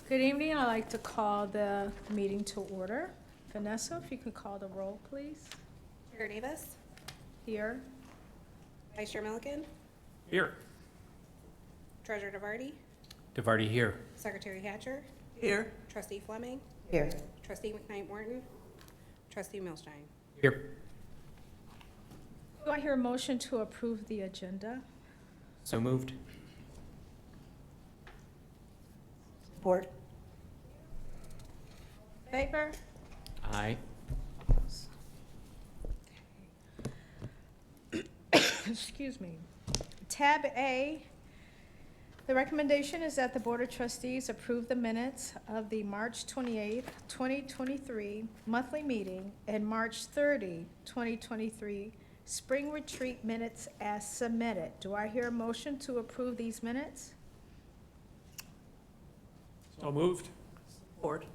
Good evening. I'd like to call the meeting to order. Vanessa, if you could call the roll, please. Chair Davis, Here. Vice Chair Milliken, Here. Treasurer DeVarty, DeVarty here. Secretary Hatcher, Here. Trustee Fleming, Here. Trustee McKnight Morton, Trustee Milstein. Here. Do I hear a motion to approve the agenda? So moved. Support. Favor? Aye. Excuse me. Tab A, the recommendation is that the Board of Trustees approve the minutes of the March 28th, 2023 monthly meeting and March 30, 2023 spring retreat minutes as submitted. Do I hear a motion to approve these minutes? So moved. Support.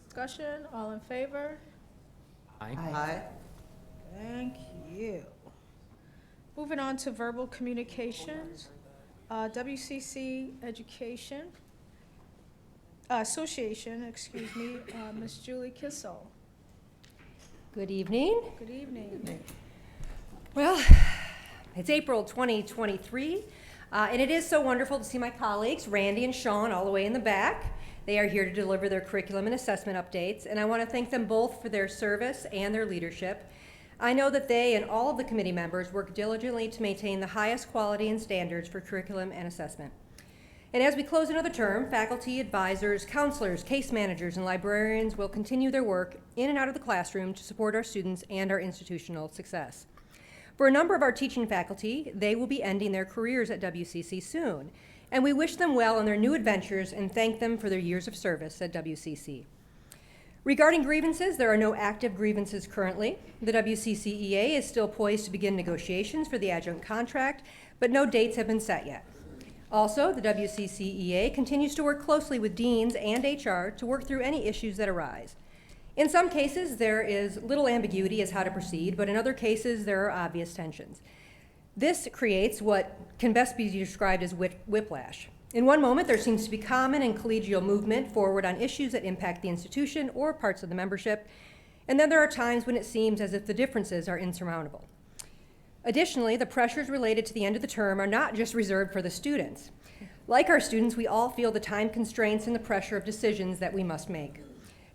Discussion, all in favor? Aye. Aye. Thank you. Moving on to verbal communications, WCC Education, Association, excuse me, Ms. Julie Kissel. Good evening. Good evening. Well, it's April 2023, and it is so wonderful to see my colleagues, Randy and Sean, all the way in the back. They are here to deliver their curriculum and assessment updates, and I want to thank them both for their service and their leadership. I know that they and all of the committee members work diligently to maintain the highest quality and standards for curriculum and assessment. And as we close another term, faculty, advisors, counselors, case managers, and librarians will continue their work in and out of the classroom to support our students and our institutional success. For a number of our teaching faculty, they will be ending their careers at WCC soon, and we wish them well in their new adventures and thank them for their years of service at WCC. Regarding grievances, there are no active grievances currently. The WCCEA is still poised to begin negotiations for the adjunct contract, but no dates have been set yet. Also, the WCCEA continues to work closely with deans and HR to work through any issues that arise. In some cases, there is little ambiguity as how to proceed, but in other cases, there are obvious tensions. This creates what can best be described as whiplash. In one moment, there seems to be common and collegial movement forward on issues that impact the institution or parts of the membership, and then there are times when it seems as if the differences are insurmountable. Additionally, the pressures related to the end of the term are not just reserved for the students. Like our students, we all feel the time constraints and the pressure of decisions that we must make.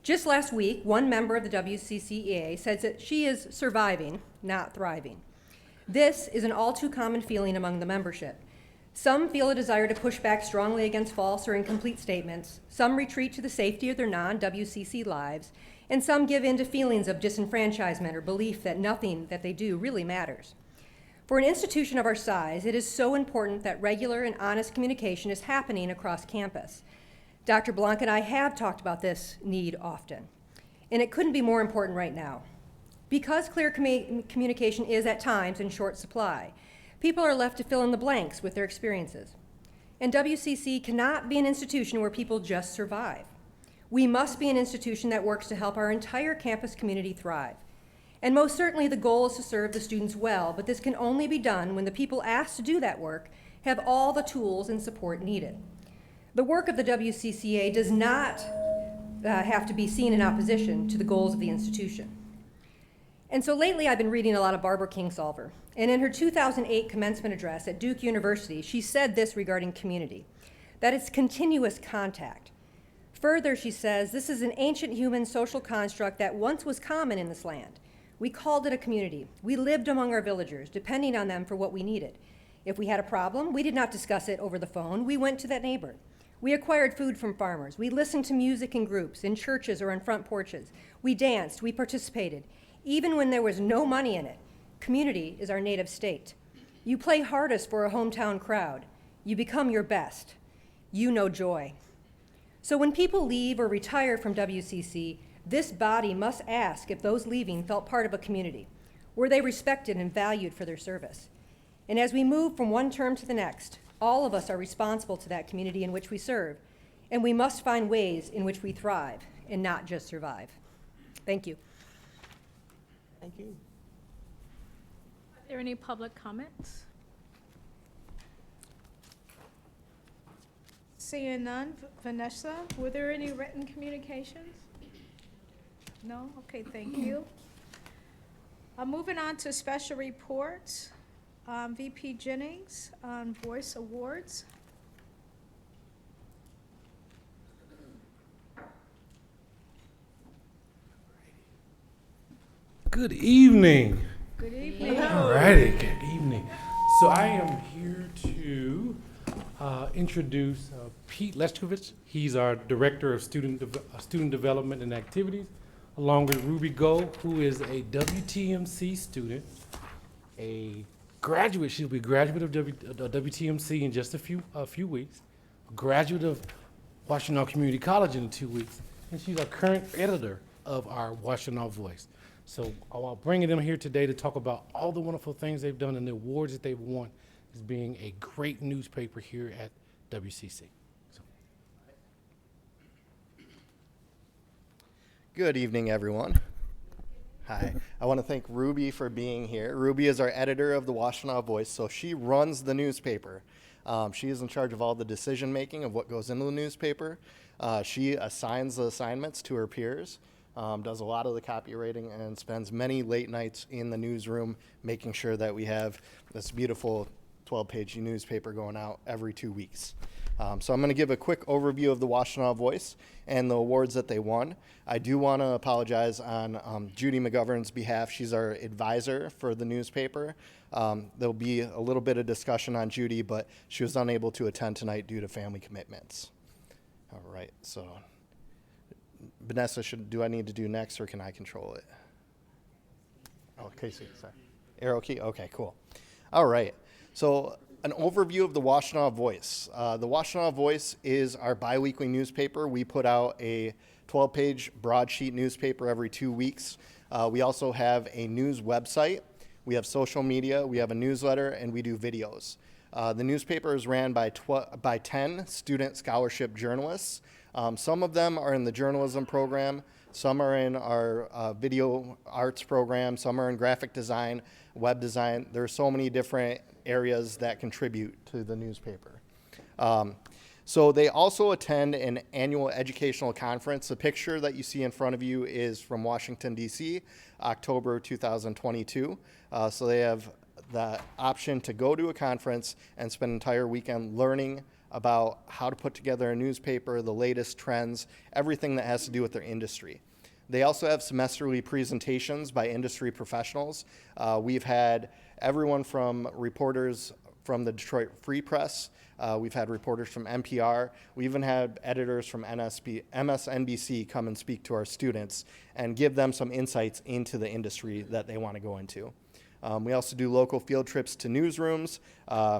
Just last week, one member of the WCCEA said that she is surviving, not thriving. This is an all too common feeling among the membership. Some feel a desire to push back strongly against false or incomplete statements, some retreat to the safety of their non-WCC lives, and some give in to feelings of disenfranchisement or belief that nothing that they do really matters. For an institution of our size, it is so important that regular and honest communication is happening across campus. Dr. Blanc and I have talked about this need often, and it couldn't be more important right now. Because clear communication is at times in short supply, people are left to fill in the blanks with their experiences. And WCC cannot be an institution where people just survive. We must be an institution that works to help our entire campus community thrive. And most certainly the goal is to serve the students well, but this can only be done when the people asked to do that work have all the tools and support needed. The work of the WCCA does not have to be seen in opposition to the goals of the institution. And so lately I've been reading a lot of Barbara Kingsolver, and in her 2008 commencement address at Duke University, she said this regarding community, that it's continuous contact. Further, she says, this is an ancient human social construct that once was common in this land. We called it a community. We lived among our villagers, depending on them for what we needed. If we had a problem, we did not discuss it over the phone. We went to that neighbor. We acquired food from farmers. We listened to music in groups, in churches or on front porches. We danced. We participated. Even when there was no money in it, community is our native state. You play hardest for a hometown crowd. You become your best. You know joy. So when people leave or retire from WCC, this body must ask if those leaving felt part of a community. Were they respected and valued for their service? And as we move from one term to the next, all of us are responsible to that community in which we serve, and we must find ways in which we thrive and not just survive. Thank you. Thank you. Are there any public comments? Seeing none. Vanessa, were there any written communications? No? Okay, thank you. Moving on to special reports. VP Jennings on Voice Awards. Good evening. Good evening. All righty, good evening. So I am here to introduce Pete Leshkovich. He's our Director of Student Development and Activities, along with Ruby Go, who is a WTMC student, a graduate. She'll be a graduate of WTMC in just a few weeks, a graduate of Washtenaw Community College in 2 weeks, and she's our current editor of our Washtenaw Voice. So I'll bring them here today to talk about all the wonderful things they've done and the awards that they've won as being a great newspaper here at WCC. So. Good evening, everyone. Hi. I want to thank Ruby for being here. Ruby is our editor of the Washtenaw Voice, so she runs the newspaper. She is in charge of all the decision-making of what goes into the newspaper. She assigns the assignments to her peers. Does a lot of the copywriting and spends many late nights in the newsroom making sure that we have this beautiful 12-page newspaper going out every 2 weeks. So I'm going to give a quick overview of the Washtenaw Voice and the awards that they won. I do want to apologize on Judy McGovern's behalf. She's our advisor for the newspaper. There'll be a little bit of discussion on Judy, but she was unable to attend tonight due to family commitments. All right, so Vanessa, do I need to do next, or can I control it? Oh, Casey, sorry. Arrow key? Okay, cool. All right. So an overview of the Washtenaw Voice. The Washtenaw Voice is our biweekly newspaper. We put out a 12-page broadsheet newspaper every 2 weeks. We also have a news website. We have social media. We have a newsletter, and we do videos. The newspaper is ran by 10 student scholarship journalists. Some of them are in the journalism program, some are in our video arts program, some are in graphic design, web design. There are so many different areas that contribute to the newspaper. So they also attend an annual educational conference. The picture that you see in front of you is from Washington, D.C., October 2022. So they have the option to go to a conference and spend an entire weekend learning about how to put together a newspaper, the latest trends, everything that has to do with their industry. They also have semesterly presentations by industry professionals. We've had everyone from reporters from the Detroit Free Press. We've had reporters from NPR. We even had editors from MSNBC come and speak to our students and give them some insights into the industry that they want to go into. We also do local field trips to newsrooms,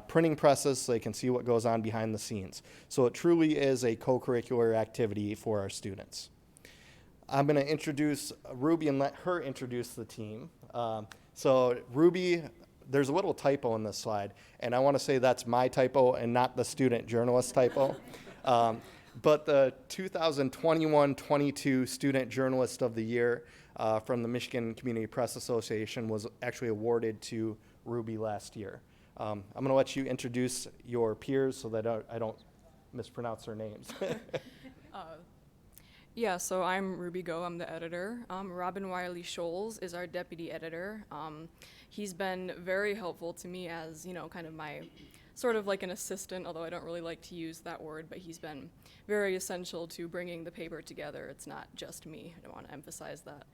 printing presses, so they can see what goes on behind the scenes. So it truly is a co-curricular activity for our students. I'm going to introduce Ruby and let her introduce the team. So Ruby, there's a little typo in this slide, and I want to say that's my typo and not the student journalist typo. But the 2021-22 Student Journalist of the Year from the Michigan Community Press Association was actually awarded to Ruby last year. I'm going to let you introduce your peers so that I don't mispronounce their names. Yeah, so I'm Ruby Go, I'm the editor. Robin Wiley Scholes is our deputy editor. He's been very helpful to me as, kind of my, sort of like an assistant, although I don't really like to use that word, but he's been very essential to bringing the paper together. It's not just me, I want to emphasize that.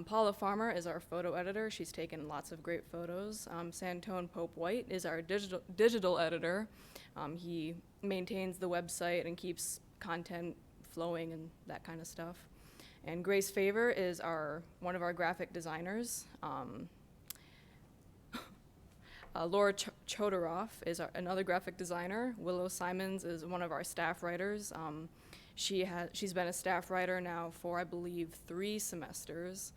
Paula Farmer is our photo editor. She's taken lots of great photos. Santone Pope White is our digital editor. He maintains the website and keeps content flowing and that kind of stuff. And Grace Favor is one of our graphic designers. Laura Chodoroff is another graphic designer. Willow Simons is one of our staff writers. She's been a staff writer now for, I believe, 3 semesters.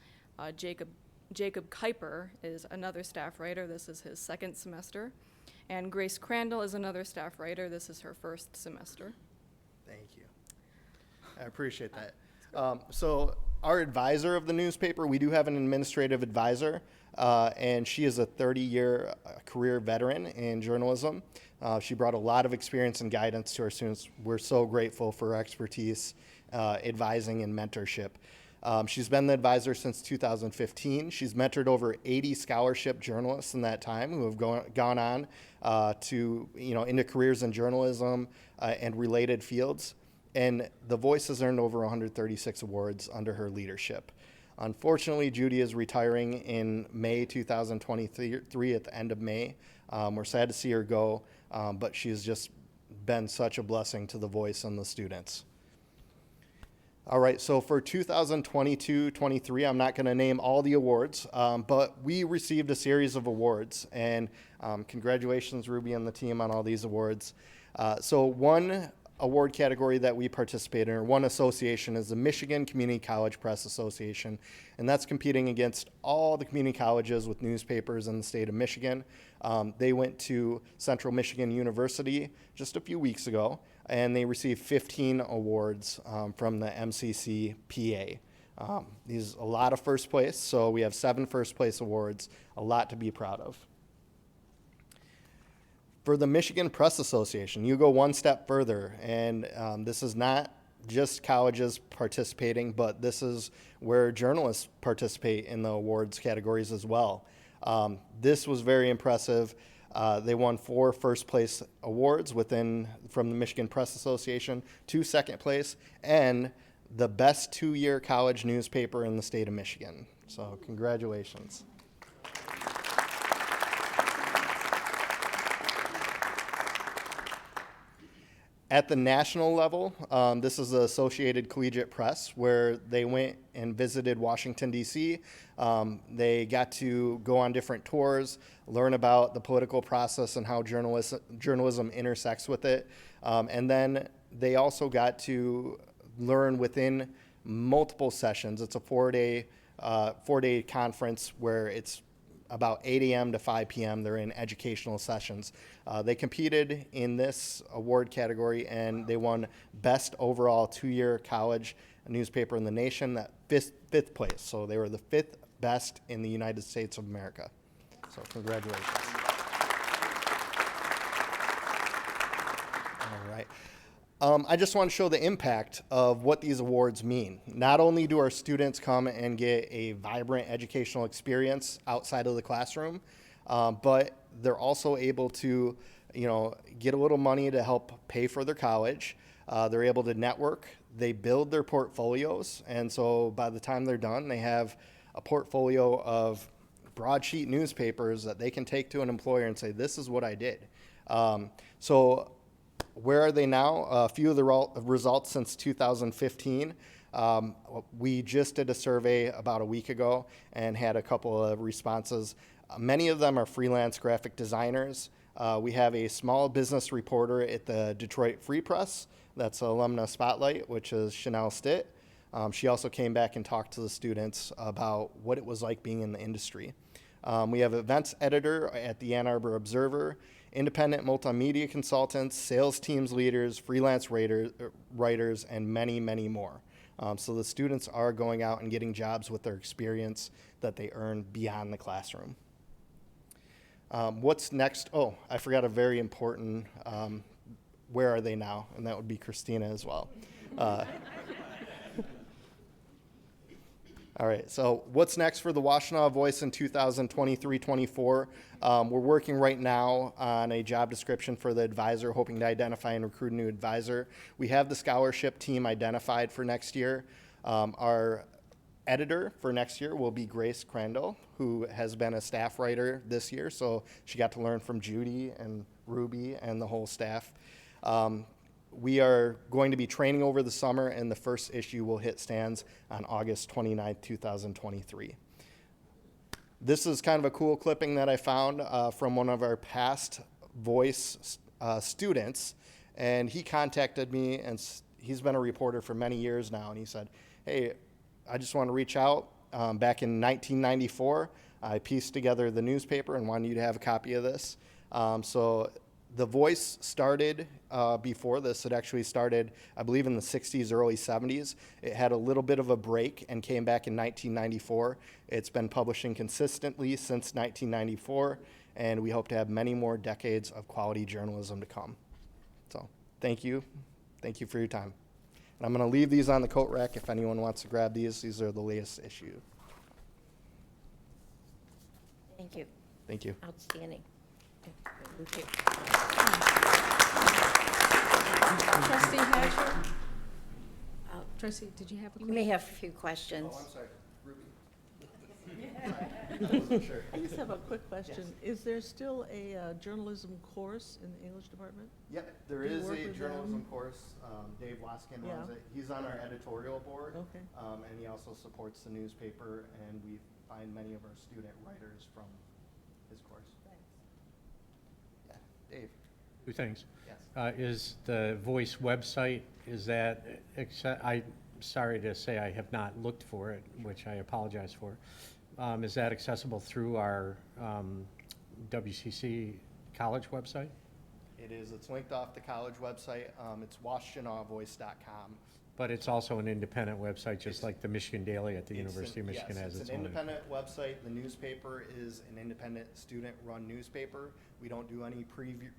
Jacob Kuiper is another staff writer. This is his 2nd semester. And Grace Crandall is another staff writer. This is her 1st semester. Thank you. I appreciate that. So our advisor of the newspaper, we do have an administrative advisor, and she is a 30-year career veteran in journalism. She brought a lot of experience and guidance to our students. We're so grateful for her expertise, advising and mentorship. She's been the advisor since 2015. She's mentored over 80 scholarship journalists in that time who have gone on to, into careers in journalism and related fields. And The Voice has earned over 136 awards under her leadership. Unfortunately, Judy is retiring in May 2023 at the end of May. We're sad to see her go, but she's just been such a blessing to The Voice and the students. All right, so for 2022-23, I'm not going to name all the awards, but we received a series of awards, and congratulations, Ruby and the team, on all these awards. So one award category that we participate in, or one association, is the Michigan Community College Press Association, and that's competing against all the community colleges with newspapers in the state of Michigan. They went to Central Michigan University just a few weeks ago, and they received 15 awards from the MCC PA. These a lot of first place, so we have 7 first place awards, a lot to be proud of. For the Michigan Press Association, you go one step further, and this is not just colleges participating, but this is where journalists participate in the awards categories as well. This was very impressive. They won 4 first place awards from the Michigan Press Association, 2 second place, and the best 2-year college newspaper in the state of Michigan. So congratulations. At the national level, this is the Associated Collegiate Press, where they went and visited Washington, D.C. They got to go on different tours, learn about the political process and how journalism intersects with it. And then they also got to learn within multiple sessions. It's a 4-day conference where it's about 8 a.m. to 5 p.m. They're in educational sessions. They competed in this award category, and they won Best Overall 2-Year College Newspaper in the Nation, that fifth place. So they were the 5th best in the United States of America. So congratulations. All right. I just want to show the impact of what these awards mean. Not only do our students come and get a vibrant educational experience outside of the classroom, but they're also able to, get a little money to help pay for their college. They're able to network. They build their portfolios, and so by the time they're done, they have a portfolio of broadsheet newspapers that they can take to an employer and say, "This is what I did." So where are they now? A few of the results since 2015. We just did a survey about a week ago and had a couple of responses. Many of them are freelance graphic designers. We have a small business reporter at the Detroit Free Press. That's Alumna Spotlight, which is Chanel Stitt. She also came back and talked to the students about what it was like being in the industry. We have events editor at the Ann Arbor Observer, independent multimedia consultants, sales teams leaders, freelance writers, and many, many more. So the students are going out and getting jobs with their experience that they earn beyond the classroom. What's next? Oh, I forgot a very important, where are they now? And that would be Christina as well. All right, so what's next for the Washtenaw Voice in 2023-24? We're working right now on a job description for the advisor, hoping to identify and recruit a new advisor. We have the scholarship team identified for next year. Our editor for next year will be Grace Crandall, who has been a staff writer this year, so she got to learn from Judy and Ruby and the whole staff. We are going to be training over the summer, and the first issue will hit stands on August 29th, 2023. This is kind of a cool clipping that I found from one of our past Voice students, and he contacted me, and he's been a reporter for many years now, and he said, "Hey, I just want to reach out. Back in 1994, I pieced together the newspaper and wanted you to have a copy of this." So The Voice started before this. It actually started, I believe, in the 60s, early 70s. It had a little bit of a break and came back in 1994. It's been publishing consistently since 1994, and we hope to have many more decades of quality journalism to come. So, thank you. Thank you for your time. And I'm going to leave these on the coat rack if anyone wants to grab these. These are the latest issue. Thank you. Thank you. Outstanding. Thank you. Trustee Hatcher? Uh, Trustee, did you have a You question? may have a few questions. sorry. I just have a quick question. Is there still a journalism course in the English department? Yep, there Do you is work a with journalism them? course. Dave Waskin runs Yeah. it. He's on our editorial board. Okay. And he also supports the newspaper, and we find many of our student writers from his course. Yeah, Dave, Two things. yes. Is the Voice website, is that, I'm sorry to say I have not looked for it, which I apologize for. Is that accessible through our WCC college website? It is. It's linked off the college website. It's washtenawvoice.com. But it's also an independent website, just like the Michigan Daily at the University of Michigan has Yes, its it's an own. independent website. The newspaper is an independent student-run newspaper. We don't do any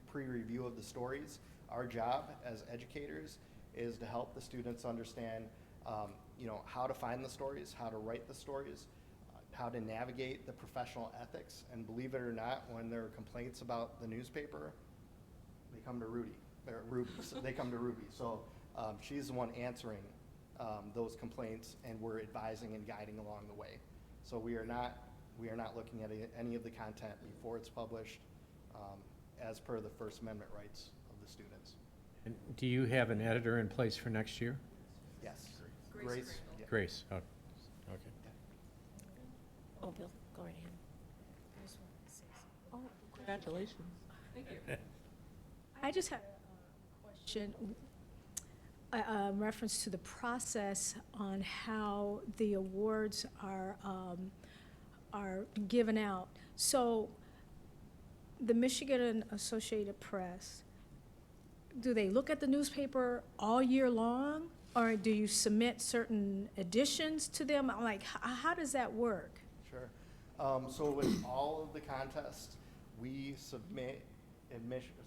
pre-review of the stories. Our job as educators is to help the students understand, how to find the stories, how to write the stories, how to navigate the professional ethics. And believe it or not, when there are complaints about the newspaper, they come to Ruby. So they come to Ruby. So she's the one answering those complaints, and we're advising and guiding along the way. So we are not looking at any of the content before it's published, as per the First Amendment rights of the students. And do you have an editor in place for next year? Yes. Grace. Yeah. Grace, oh, okay. Oh, Bill, go right ahead. Oh, congratulations. I just had a question, reference to the process on how the awards are given out. So, the Michigan Associated Press, do they look at the newspaper all year long, or do you submit certain editions to them? Like, how does that work? Sure. So with all of the contests, we submit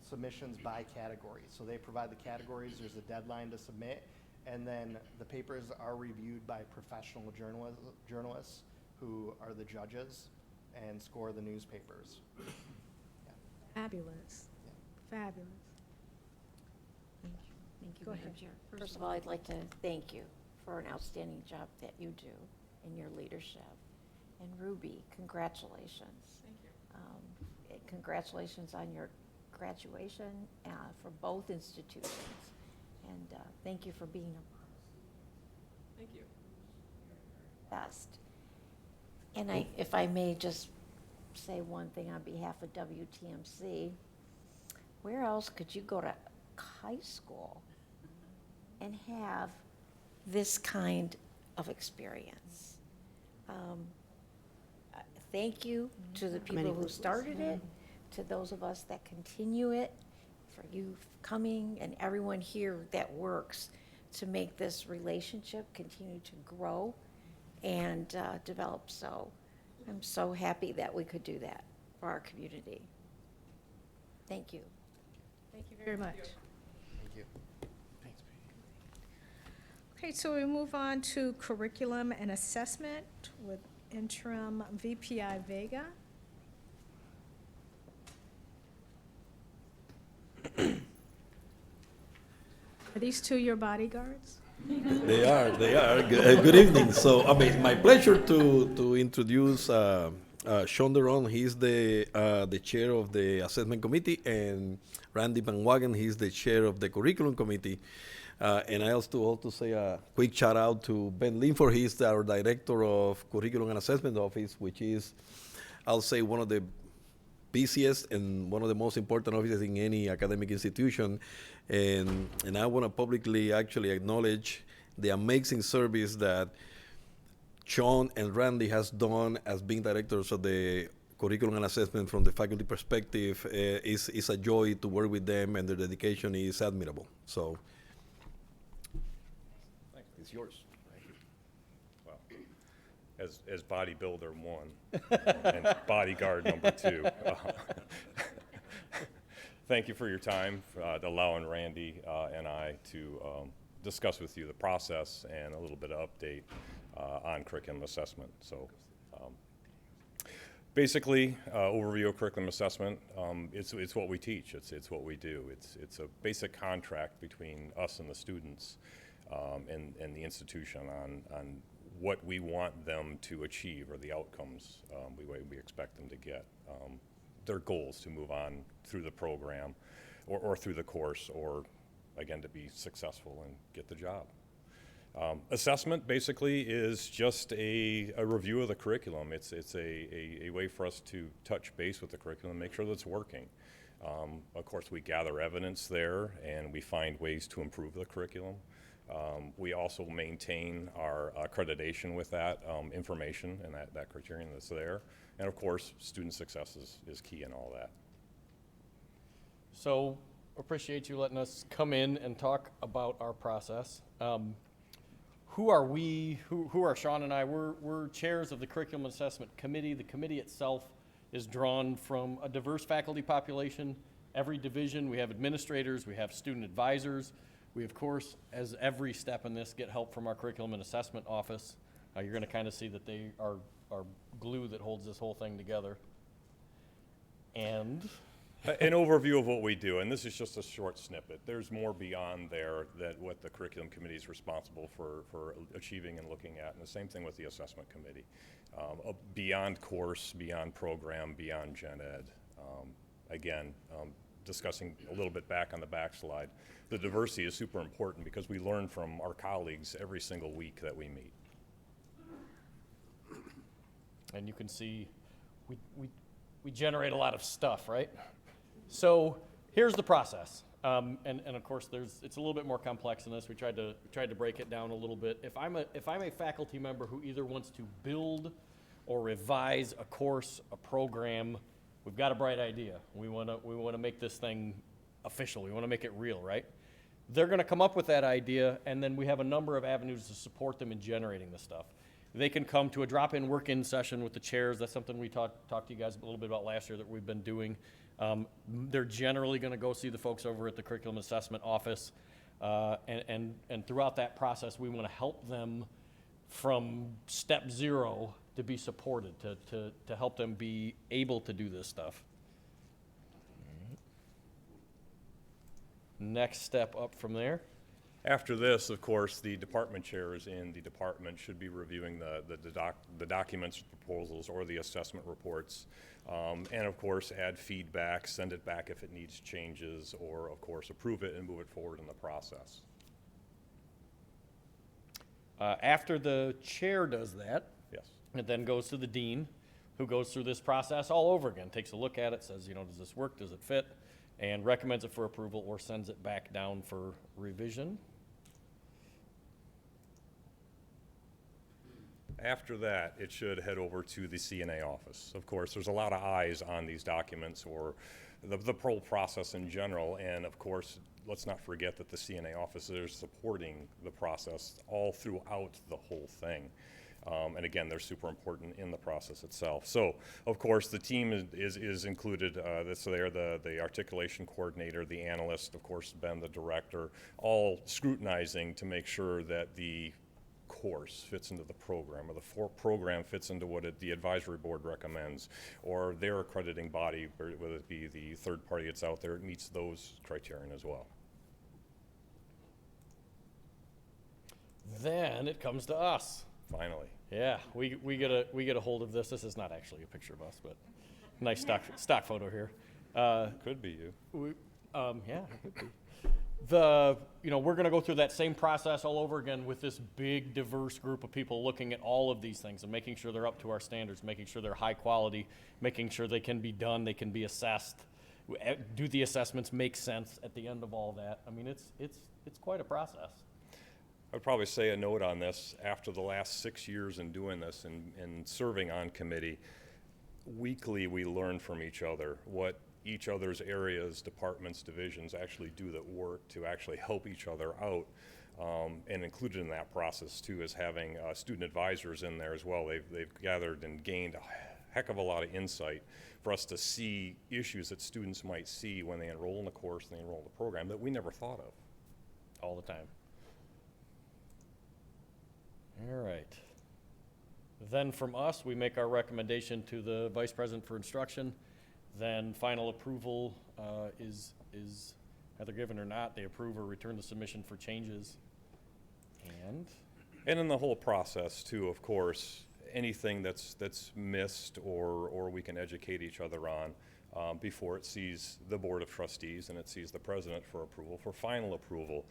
submissions by category. So they provide the categories, there's a deadline to submit, and then the papers are reviewed by professional journalists who are the judges and score the newspapers. Fabulous, fabulous. Thank you, Go Madam ahead. Chair. First of all, I'd like to thank you for an outstanding job that you do in your leadership. And Ruby, congratulations. Thank you. Congratulations on your graduation for both institutions. And thank you for being Thank you. a best. And if I may just say one thing on behalf of WTMC, where else could you go to high school and have this kind of experience? Thank you to the people who started it, to those of us that continue it, for you coming and everyone here that works to make this relationship continue to grow and develop. So I'm so happy that we could do that for our community. Thank you. Thank you very much. Thank you. Okay, so we move on to curriculum and assessment with interim VPI Vega. Are these two your bodyguards? They are. Good evening. So, my pleasure to introduce Sean Deron. He's the chair of the assessment committee, and Randy Van Wagen, he's the chair of the curriculum committee. And I also say a quick shout out to Ben Linford. He's our director of curriculum and assessment office, which is, I'll say, one of the busiest and one of the most important offices in any academic institution. And I want to publicly actually acknowledge the amazing service that Sean and Randy has done as being directors of the curriculum and assessment from the faculty perspective is a joy to work with them, and their dedication is admirable. So, It's yours. Well, as bodybuilder 1 and bodyguard number 2, thank you for your time, allowing Randy and I to discuss with you the process and a little bit of update on curriculum assessment. So basically, overview of curriculum assessment, it's what we teach, it's what we do. It's a basic contract between us and the students and the institution on what we want them to achieve or the outcomes we expect them to get. Their goals to move on through the program or through the course, or again, to be successful and get the job. Assessment basically is just a review of the curriculum. It's a way for us to touch base with the curriculum, make sure that it's working. Of course, we gather evidence there and we find ways to improve the curriculum. We also maintain our accreditation with that information and that criterion that's there. And of course, student success is key in all that. So appreciate you letting us come in and talk about our process. Who are we? Who are Sean and I? We're chairs of the Curriculum Assessment Committee. The committee itself is drawn from a diverse faculty population. Every division, we have administrators, we have student advisors. We, of course, as every step in this, get help from our Curriculum and Assessment Office. You're going to kind of see that they are glue that holds this whole thing together. And an overview of what we do, and this is just a short snippet. There's more beyond there that what the curriculum committee is responsible for achieving and looking at, and the same thing with the assessment committee. Beyond course, beyond program, beyond gen ed. Again, discussing a little bit back on the back slide, the diversity is super important because we learn from our colleagues every single week that we meet. and you can see we generate a lot of stuff, right? So here's the process. And of course, it's a little bit more complex than this. We tried to break it down a little bit. If I'm a faculty member who either wants to build or revise a course, a program, we've got a bright idea. We want to make this thing official. We want to make it real, right? They're going to come up with that idea, and then we have a number of avenues to support them in generating this stuff. They can come to a drop-in work-in session with the chairs. That's something we talked to you guys a little bit about last year that we've been doing. They're generally going to go see the folks over at the Curriculum Assessment Office, and throughout that process, we want to help them from step zero to be supported, to help them be able to do this stuff. Next step up from there. After this, of course, the department chairs in the department should be reviewing the documents, proposals, or the assessment reports, and of course add feedback, send it back if it needs changes, or of course approve it and move it forward in the process. After the chair does that, Yes. it then goes to the dean, who goes through this process all over again, takes a look at it, says, does this work, does it fit, and recommends it for approval or sends it back down for revision. After that, it should head over to the CNA office. Of course, there's a lot of eyes on these documents or the whole process in general, and of course, let's not forget that the CNA officers supporting the process all throughout the whole thing. And again, they're super important in the process itself. So, of course, the team is included. So they're the articulation coordinator, the analyst, of course, Ben, the director, all scrutinizing to make sure that the course fits into the program, or the program fits into what the advisory board recommends, or their accrediting body, whether it be the third party that's out there, it meets those criterion as well. Then it comes to us. Finally. Yeah, we get a hold of this. This is not actually a picture of us, but nice stock photo here. Could be you. Yeah, it could be. We're going to go through that same process all over again with this big, diverse group of people looking at all of these things and making sure they're up to our standards, making sure they're high quality, making sure they can be done, they can be assessed. Do the assessments make sense at the end of all that? I mean, it's quite a process. I'd probably say a note on this. After the last 6 years in doing this and serving on committee, weekly we learn from each other what each other's areas, departments, divisions actually do that work to actually help each other out. And included in that process too is having student advisors in there as well. They've gathered and gained a heck of a lot of insight for us to see issues that students might see when they enroll in the course and they enroll in the program that we never thought of. All the time. All right. Then from us, we make our recommendation to the Vice President for Instruction. Then final approval is either given or not. They approve or return the submission for changes. And in the whole process too, of course, anything that's missed or we can educate each other on before it sees the Board of Trustees and it sees the President for approval. For final approval,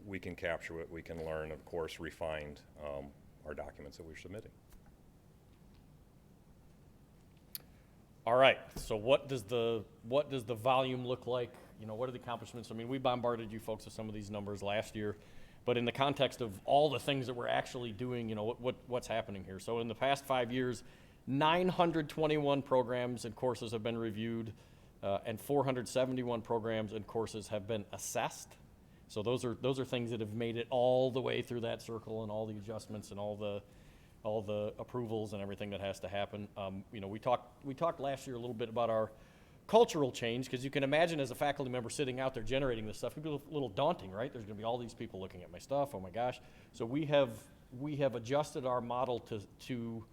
we can capture it, we can learn, of course, refine our documents that we're submitting. all right, so what does the volume look like? You know, what are the accomplishments? I mean, we bombarded you folks with some of these numbers last year, but in the context of all the things that we're actually doing, you know, what's happening here? So in the past 5 years, 921 programs and courses have been reviewed, and 471 programs and courses have been assessed. So those are things that have made it all the way through that circle and all the adjustments and all the approvals and everything that has to happen. You know, we talked last year a little bit about our cultural change, because you can imagine as a faculty member sitting out there generating this stuff, it can be a little daunting, right? There's going to be all these people looking at my stuff. Oh my gosh! So we have adjusted our model to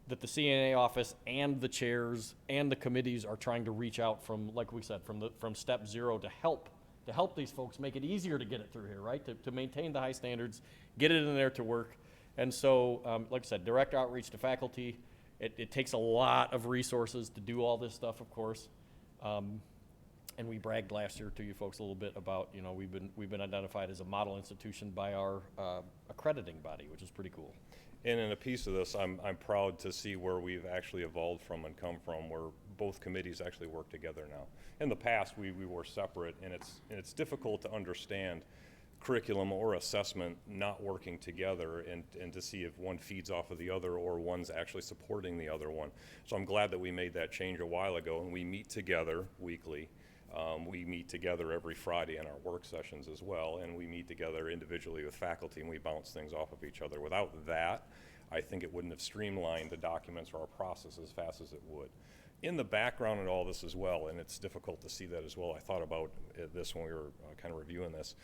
that the CNA office and the chairs and the committees are trying to reach out from, like we said, from step zero to help these folks make it easier to get it through here, right? To maintain the high standards, get it in there to work. And so, like I said, direct outreach to faculty. It takes a lot of resources to do all this stuff, of course. And we bragged last year to you folks a little bit about, you know, we've been identified as a model institution by our accrediting body, which is pretty cool. And in a piece of this, I'm proud to see where we've actually evolved from and come from, where both committees actually work together now. In the past, we were separate, and it's difficult to understand curriculum or assessment not working together and to see if one feeds off of the other or one's actually supporting the other one. So I'm glad that we made that change a while ago, and we meet together weekly. We meet together every Friday in our work sessions as well, and we meet together individually with faculty, and we bounce things off of each other. Without that, I think it wouldn't have streamlined the documents or our process as fast as it would. In the background in all this as well, and it's difficult to see that as well, I thought about this when we were kind of reviewing this.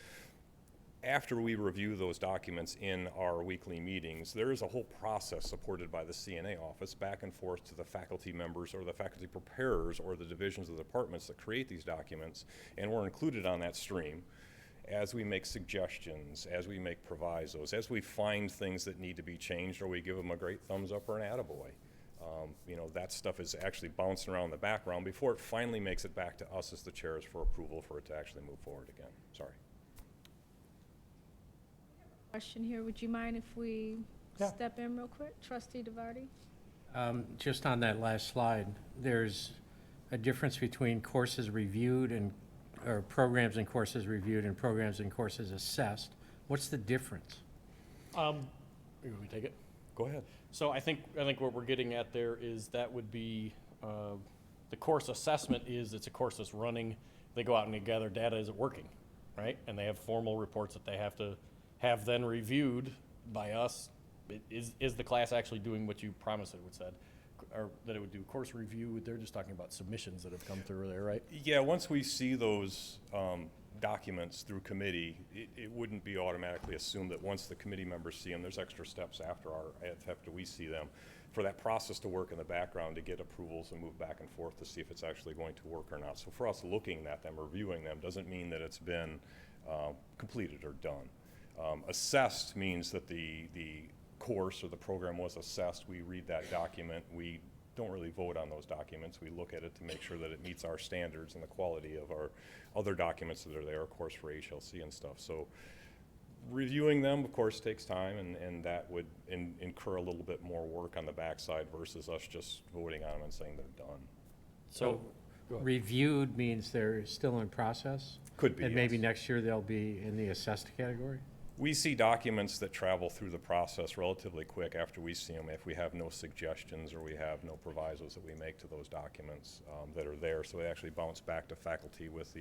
After we review those documents in our weekly meetings, there is a whole process supported by the CNA office back and forth to the faculty members or the faculty preparers or the divisions of the departments that create these documents, and we're included on that stream as we make suggestions, as we make provisos, as we find things that need to be changed, or we give them a great thumbs up or an attaboy. You know, that stuff is actually bouncing around the background before it finally makes it back to us as the chairs for approval for it to actually move forward again. Sorry. Question here, would you mind if we Yeah. step in real quick? Trustee DeVarty? Just on that last slide, there's a difference between courses reviewed or programs and courses reviewed and programs and courses assessed. What's the difference? You want me to take it? Go ahead. So I think what we're getting at there is that would be the course assessment is it's a course that's running. They go out and they gather data. Is it working, right? And they have formal reports that they have to have then reviewed by us. Is the class actually doing what you promised it would said, or that it would do? Course review, they're just talking about submissions that have come through there, right? Yeah, once we see those documents through committee, it wouldn't be automatically assumed that once the committee members see them, there's extra steps after we see them for that process to work in the background to get approvals and move back and forth to see if it's actually going to work or not. So for us looking at them, reviewing them, doesn't mean that it's been completed or done. Assessed means that the course or the program was assessed. We read that document. We don't really vote on those documents. We look at it to make sure that it meets our standards and the quality of our other documents that are there, of course, for HLC and stuff. So reviewing them, of course, takes time, and that would incur a little bit more work on the backside versus us just voting on them and saying they're done. So reviewed means they're still in process? Could be, And maybe yes. next year they'll be in the assessed category? We see documents that travel through the process relatively quick after we see them if we have no suggestions or we have no provisos that we make to those documents that are there. So they actually bounce back to faculty with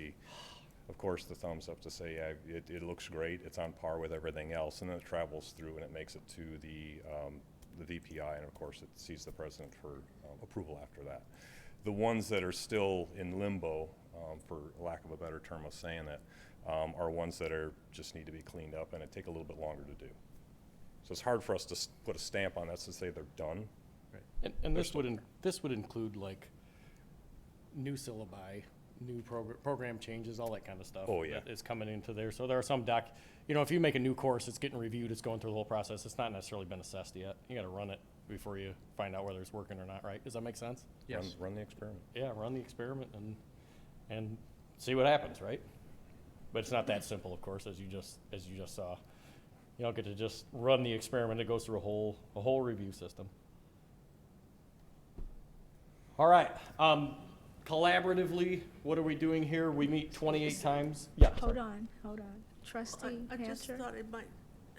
of course, the thumbs up to say, yeah, it looks great, it's on par with everything else, and then it travels through and it makes it to the VPI, and of course it sees the president for approval after that. The ones that are still in limbo, for lack of a better term of saying it, are ones that just need to be cleaned up, and it take a little bit longer to do. So it's hard for us to put a stamp on that to say they're done. And this would include like new syllabi, new program changes, all that kind of stuff. Oh, yeah. That is coming into there. So there are some if you make a new course, it's getting reviewed, it's going through the whole process. It's not necessarily been assessed yet. You got to run it before you find out whether it's working or not, right? Does that make sense? Yes. Run the experiment. Yeah, run the experiment and see what happens, right? But it's not that simple, of course, as you just saw. You don't get to just run the experiment. It goes through a whole review system. All right. Collaboratively, what are we doing here? We meet 28 times. Yeah. Hold on. Trustee I just Hancher? thought it might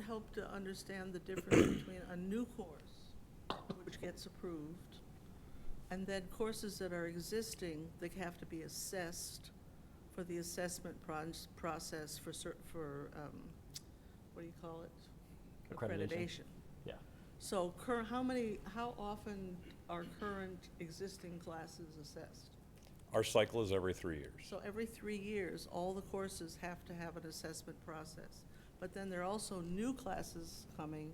help to understand the difference between a new course, which gets approved, and then courses that are existing that have to be assessed for the assessment process for what do you call it? Accreditation. Yeah. So how often are current existing classes assessed? Our cycle is every 3 years. So every 3 years, all the courses have to have an assessment process. But then there are also new classes coming,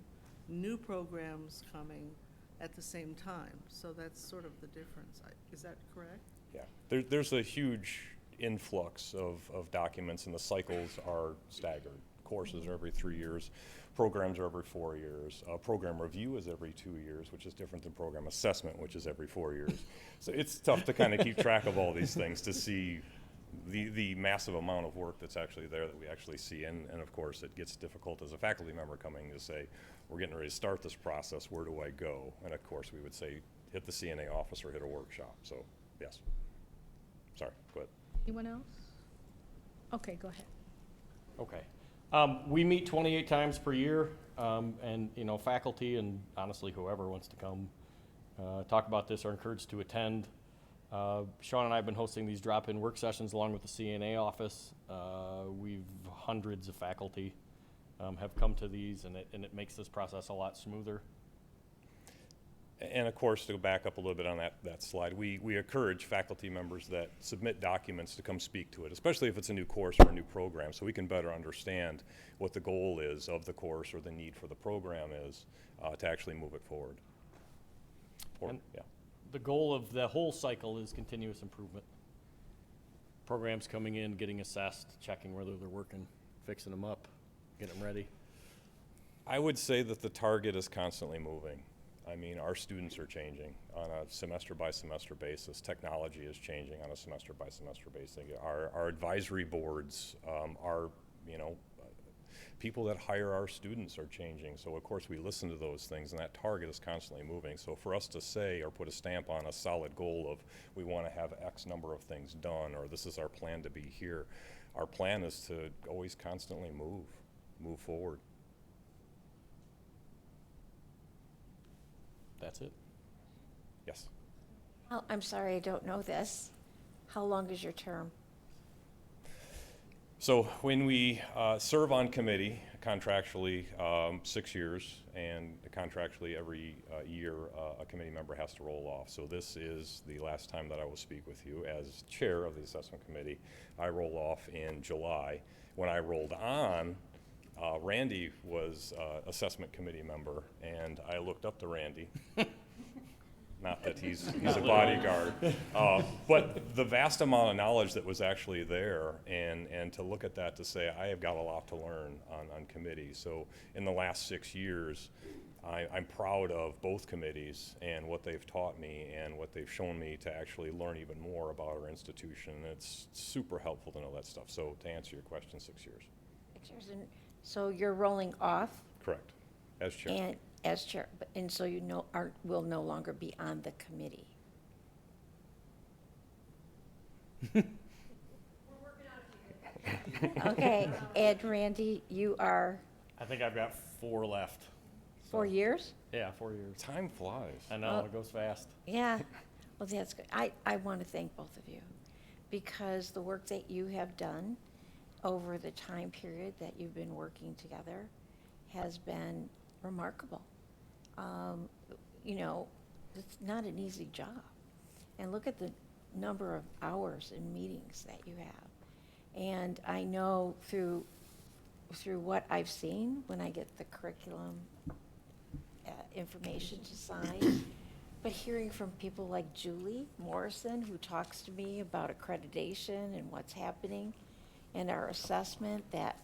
new programs coming at the same time. So that's sort of the difference. Is that correct? Yeah. There's a huge influx of documents, and the cycles are staggered. Courses are every 3 years. Programs are every 4 years. Program review is every 2 years, which is different than program assessment, which is every 4 years. So it's tough to kind of keep track of all these things to see the massive amount of work that's actually there that we actually see. And of course, it gets difficult as a faculty member coming to say, we're getting ready to start this process, where do I go? And of course, we would say, hit the CNA office or hit a workshop. So, yes. Sorry, go ahead. Anyone else? Okay, go ahead. Okay. We meet 28 times per year, and faculty and honestly whoever wants to come talk about this are encouraged to attend. Sean and I have been hosting these drop-in work sessions along with the CNA office. Hundreds of faculty have come to these, and it makes this process a lot smoother. And of course, to go back up a little bit on that slide, we encourage faculty members that submit documents to come speak to it, especially if it's a new course or a new program, so we can better understand what the goal is of the course or the need for the program is to actually move it forward. Yeah. The goal of the whole cycle is continuous improvement. Programs coming in, getting assessed, checking whether they're working, fixing them up, getting them ready. I would say that the target is constantly moving. I mean, our students are changing on a semester by semester basis. Technology is changing on a semester by semester basis. Our advisory boards people that hire our students are changing. So of course we listen to those things, and that target is constantly moving. So for us to say or put a stamp on a solid goal of we want to have X number of things done, or this is our plan to be here, our plan is to always constantly move forward. That's it. Yes. Oh, I'm sorry, I don't know this. How long is your term? So when we serve on committee, contractually 6 years, and contractually every year a committee member has to roll off. So this is the last time that I will speak with you as chair of the assessment committee. I roll off in July. When I rolled on, Randy was assessment committee member, and I looked up to Randy. Not that he's a bodyguard, but the vast amount of knowledge that was actually there, and to look at that to say, I have got a lot to learn on committees. So in the last 6 years, I'm proud of both committees and what they've taught me and what they've shown me to actually learn even more about our institution. It's super helpful to know that stuff. So to answer your question, 6 years. 6 years, and so you're rolling off? Correct, as chair. And as chair, and so you will no longer be on the committee. Okay, and Randy, you are I think I've got 4 left. 4 years? Yeah, 4 years. Time flies. I know, it goes fast. Yeah, well, that's good. I want to thank both of you because the work that you have done over the time period that you've been working together has been remarkable. You know, it's not an easy job. And look at the number of hours and meetings that you have. And I know through what I've seen when I get the curriculum information to sign, but hearing from people like Julie Morrison, who talks to me about accreditation and what's happening and our assessment, that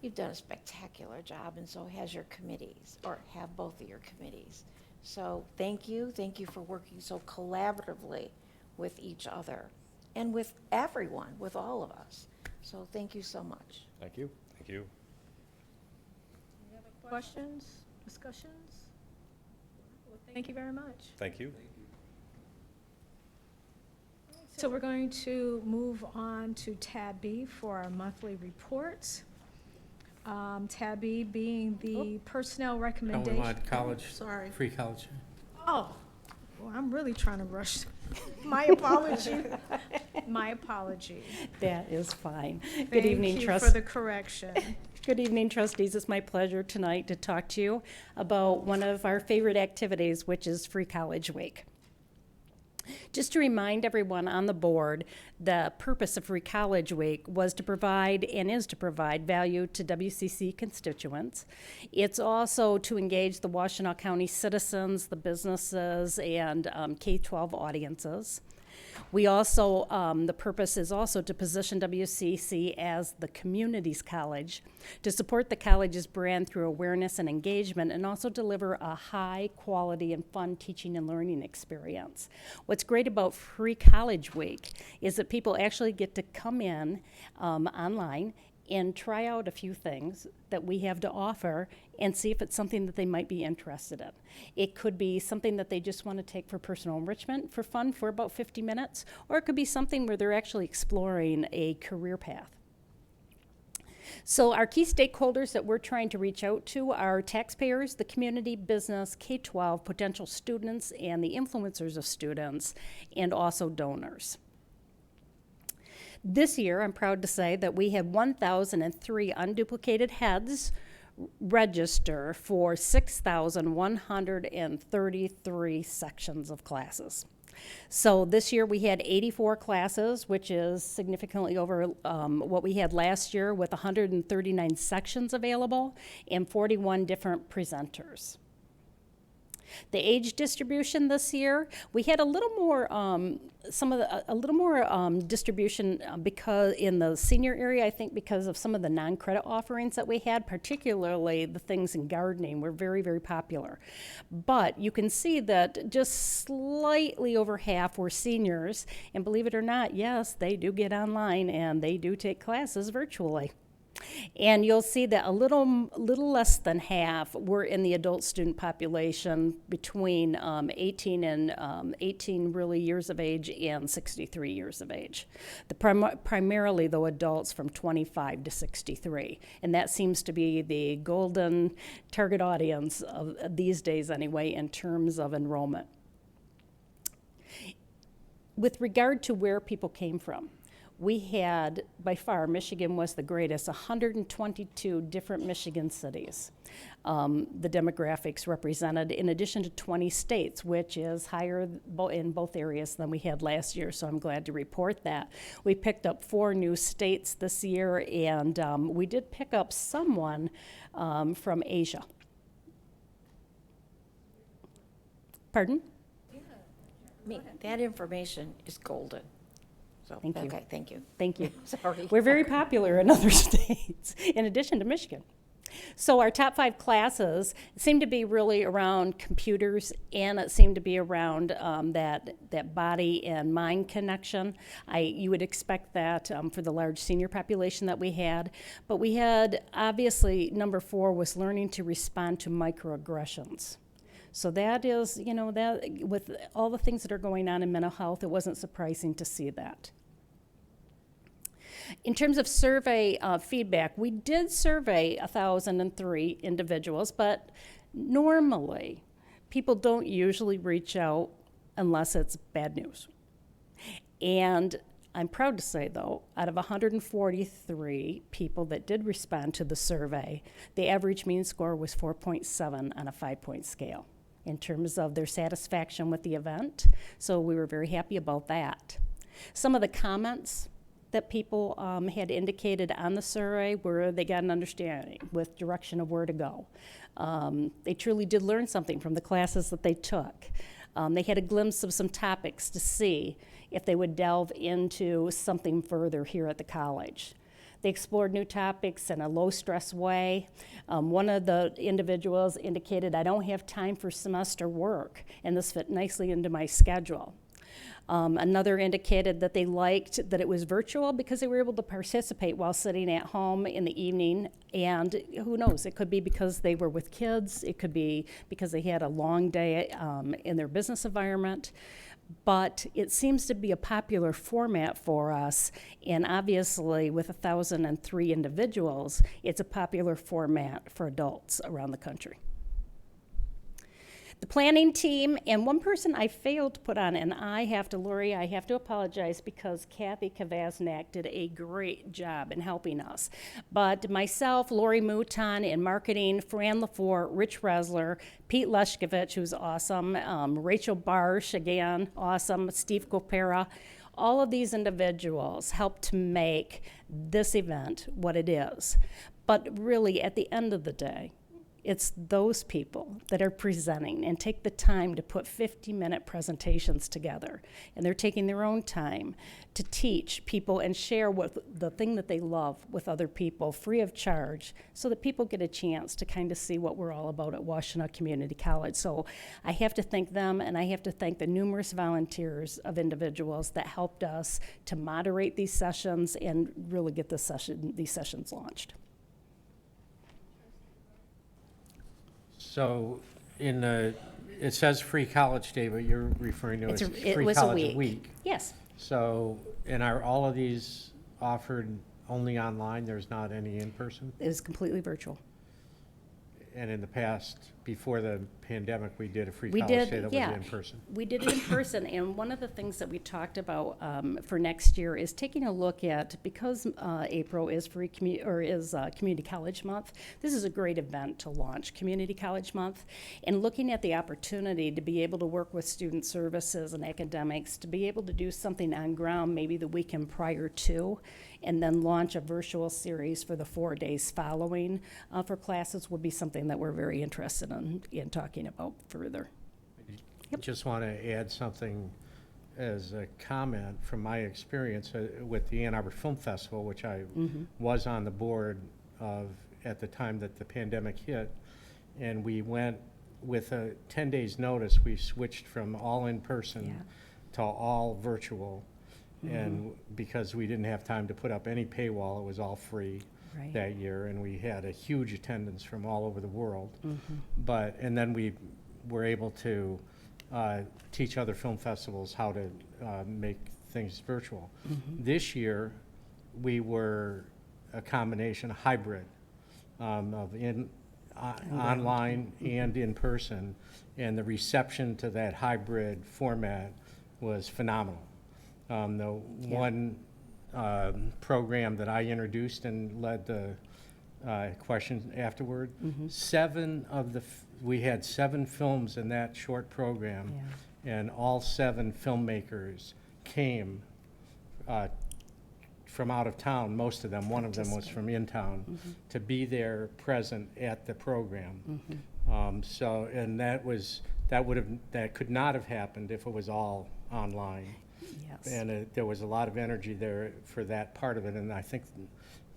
you've done a spectacular job, and so has your committees, or have both of your committees. So thank you for working so collaboratively with each other and with everyone, with all of us. So thank you so much. Thank you. Thank you. Any other questions, discussions? Well, thank you very much. Thank you. So we're going to move on to tab B for our monthly reports. Tab B being the personnel Don't we recommendation. want college, Sorry. free college? Oh, well, I'm really trying to rush. My apology. My apology. That is fine. Good Thank evening, you for the correction. Good evening, trustees. It's my pleasure tonight to talk to you about one of our favorite activities, which is Free College Week. Just to remind everyone on the board, the purpose of Free College Week was to provide and is to provide value to WCC constituents. It's also to engage the Washtenaw County citizens, the businesses, and K-12 audiences. We also, the purpose is also to position WCC as the community's college, to support the college's brand through awareness and engagement, and also deliver a high quality and fun teaching and learning experience. What's great about Free College Week is that people actually get to come in online and try out a few things that we have to offer and see if it's something that they might be interested in. It could be something that they just want to take for personal enrichment, for fun, for about 50 minutes, or it could be something where they're actually exploring a career path. So our key stakeholders that we're trying to reach out to are taxpayers, the community, business, K-12, potential students, and the influencers of students, and also donors. This year, I'm proud to say that we had 1,003 unduplicated heads register for 6,133 sections of classes. So this year we had 84 classes, which is significantly over what we had last year, with 139 sections available and 41 different presenters. The age distribution this year, we had a little more, distribution because in the senior area, I think because of some of the non-credit offerings that we had, particularly the things in gardening were very, very popular. But you can see that just slightly over half were seniors, and believe it or not, yes, they do get online and they do take classes virtually. And you'll see that a little less than half were in the adult student population between 18 really years of age and 63 years of age. Primarily, though, adults from 25 to 63. And that seems to be the golden target audience of these days anyway in terms of enrollment. With regard to where people came from, we had, by far, Michigan was the greatest, 122 different Michigan cities. The demographics represented, in addition to 20 states, which is higher in both areas than we had last year, so I'm glad to report that. We picked up 4 new states this year, and we did pick up someone from Asia. Pardon? That information is golden. So, Thank you. okay, thank you. Thank you. Sorry. We're very popular in other states, in addition to Michigan. So our top 5 classes seem to be really around computers, and it seemed to be around that body and mind connection. You would expect that for the large senior population that we had. But we had, obviously, number 4 was learning to respond to microaggressions. So that is, that with all the things that are going on in mental health, it wasn't surprising to see that. In terms of survey feedback, we did survey 1,003 individuals, but normally people don't usually reach out unless it's bad news. And I'm proud to say, though, out of 143 people that did respond to the survey, the average mean score was 4.7 on a 5-point scale in terms of their satisfaction with the event. So we were very happy about that. Some of the comments that people had indicated on the survey were they got an understanding with direction of where to go. They truly did learn something from the classes that they took. They had a glimpse of some topics to see if they would delve into something further here at the college. They explored new topics in a low-stress way. One of the individuals indicated, I don't have time for semester work, and this fit nicely into my schedule. Another indicated that they liked that it was virtual because they were able to participate while sitting at home in the evening, and who knows, it could be because they were with kids, it could be because they had a long day in their business environment, but it seems to be a popular format for us, and obviously with 1,003 individuals, it's a popular format for adults around the country. The planning team, and one person I failed to put on, and Lori, I have to apologize because Kathy Kavaznak did a great job in helping us. But myself, Lori Mouton in marketing, Fran LaFour, Rich Resler, Pete Leshkovich, who's awesome, Rachel Barsh, again, awesome, Steve Copera, all of these individuals helped to make this event what it is. But really, at the end of the day, it's those people that are presenting and take the time to put 50-minute presentations together. And they're taking their own time to teach people and share the thing that they love with other people free of charge so that people get a chance to kind of see what we're all about at Washtenaw Community College. So I have to thank them, and I have to thank the numerous volunteers of individuals that helped us to moderate these sessions and really get these sessions launched. So it says free college day, but you're referring to It free was a college week. Yes. So, and are all of these offered only online? There's not any in person? It was completely virtual. And in the past, before the pandemic, we did a free We college did, day that yeah. was in person. We did it in person, and one of the things that we talked about for next year is taking a look at, because April is Community College Month. This is a great event to launch Community College Month, and looking at the opportunity to be able to work with student services and academics to be able to do something on ground maybe the weekend prior to, and then launch a virtual series for the 4 days following for classes would be something that we're very interested in talking about further. Yep. Just want to add something as a comment from my experience with the Ann Arbor Film Festival, which I was on the board of at the time that the pandemic hit, and we went with a 10 days notice. We switched from all in person to all virtual. And because we didn't have time to put up any paywall, it was all free that year, and we had a huge attendance from all over the world. And then we were able to teach other film festivals how to make things virtual. This year, we were a combination, a hybrid of online and in person, and the reception to that hybrid format was phenomenal. The one program that I introduced and led the questions afterward, we had 7 films in that short program, and all 7 filmmakers came from out of town, most of them. One of them was from in town, to be there present at the program. And that could not have happened if it was all online. Yes. And there was a lot of energy there for that part of it, and I think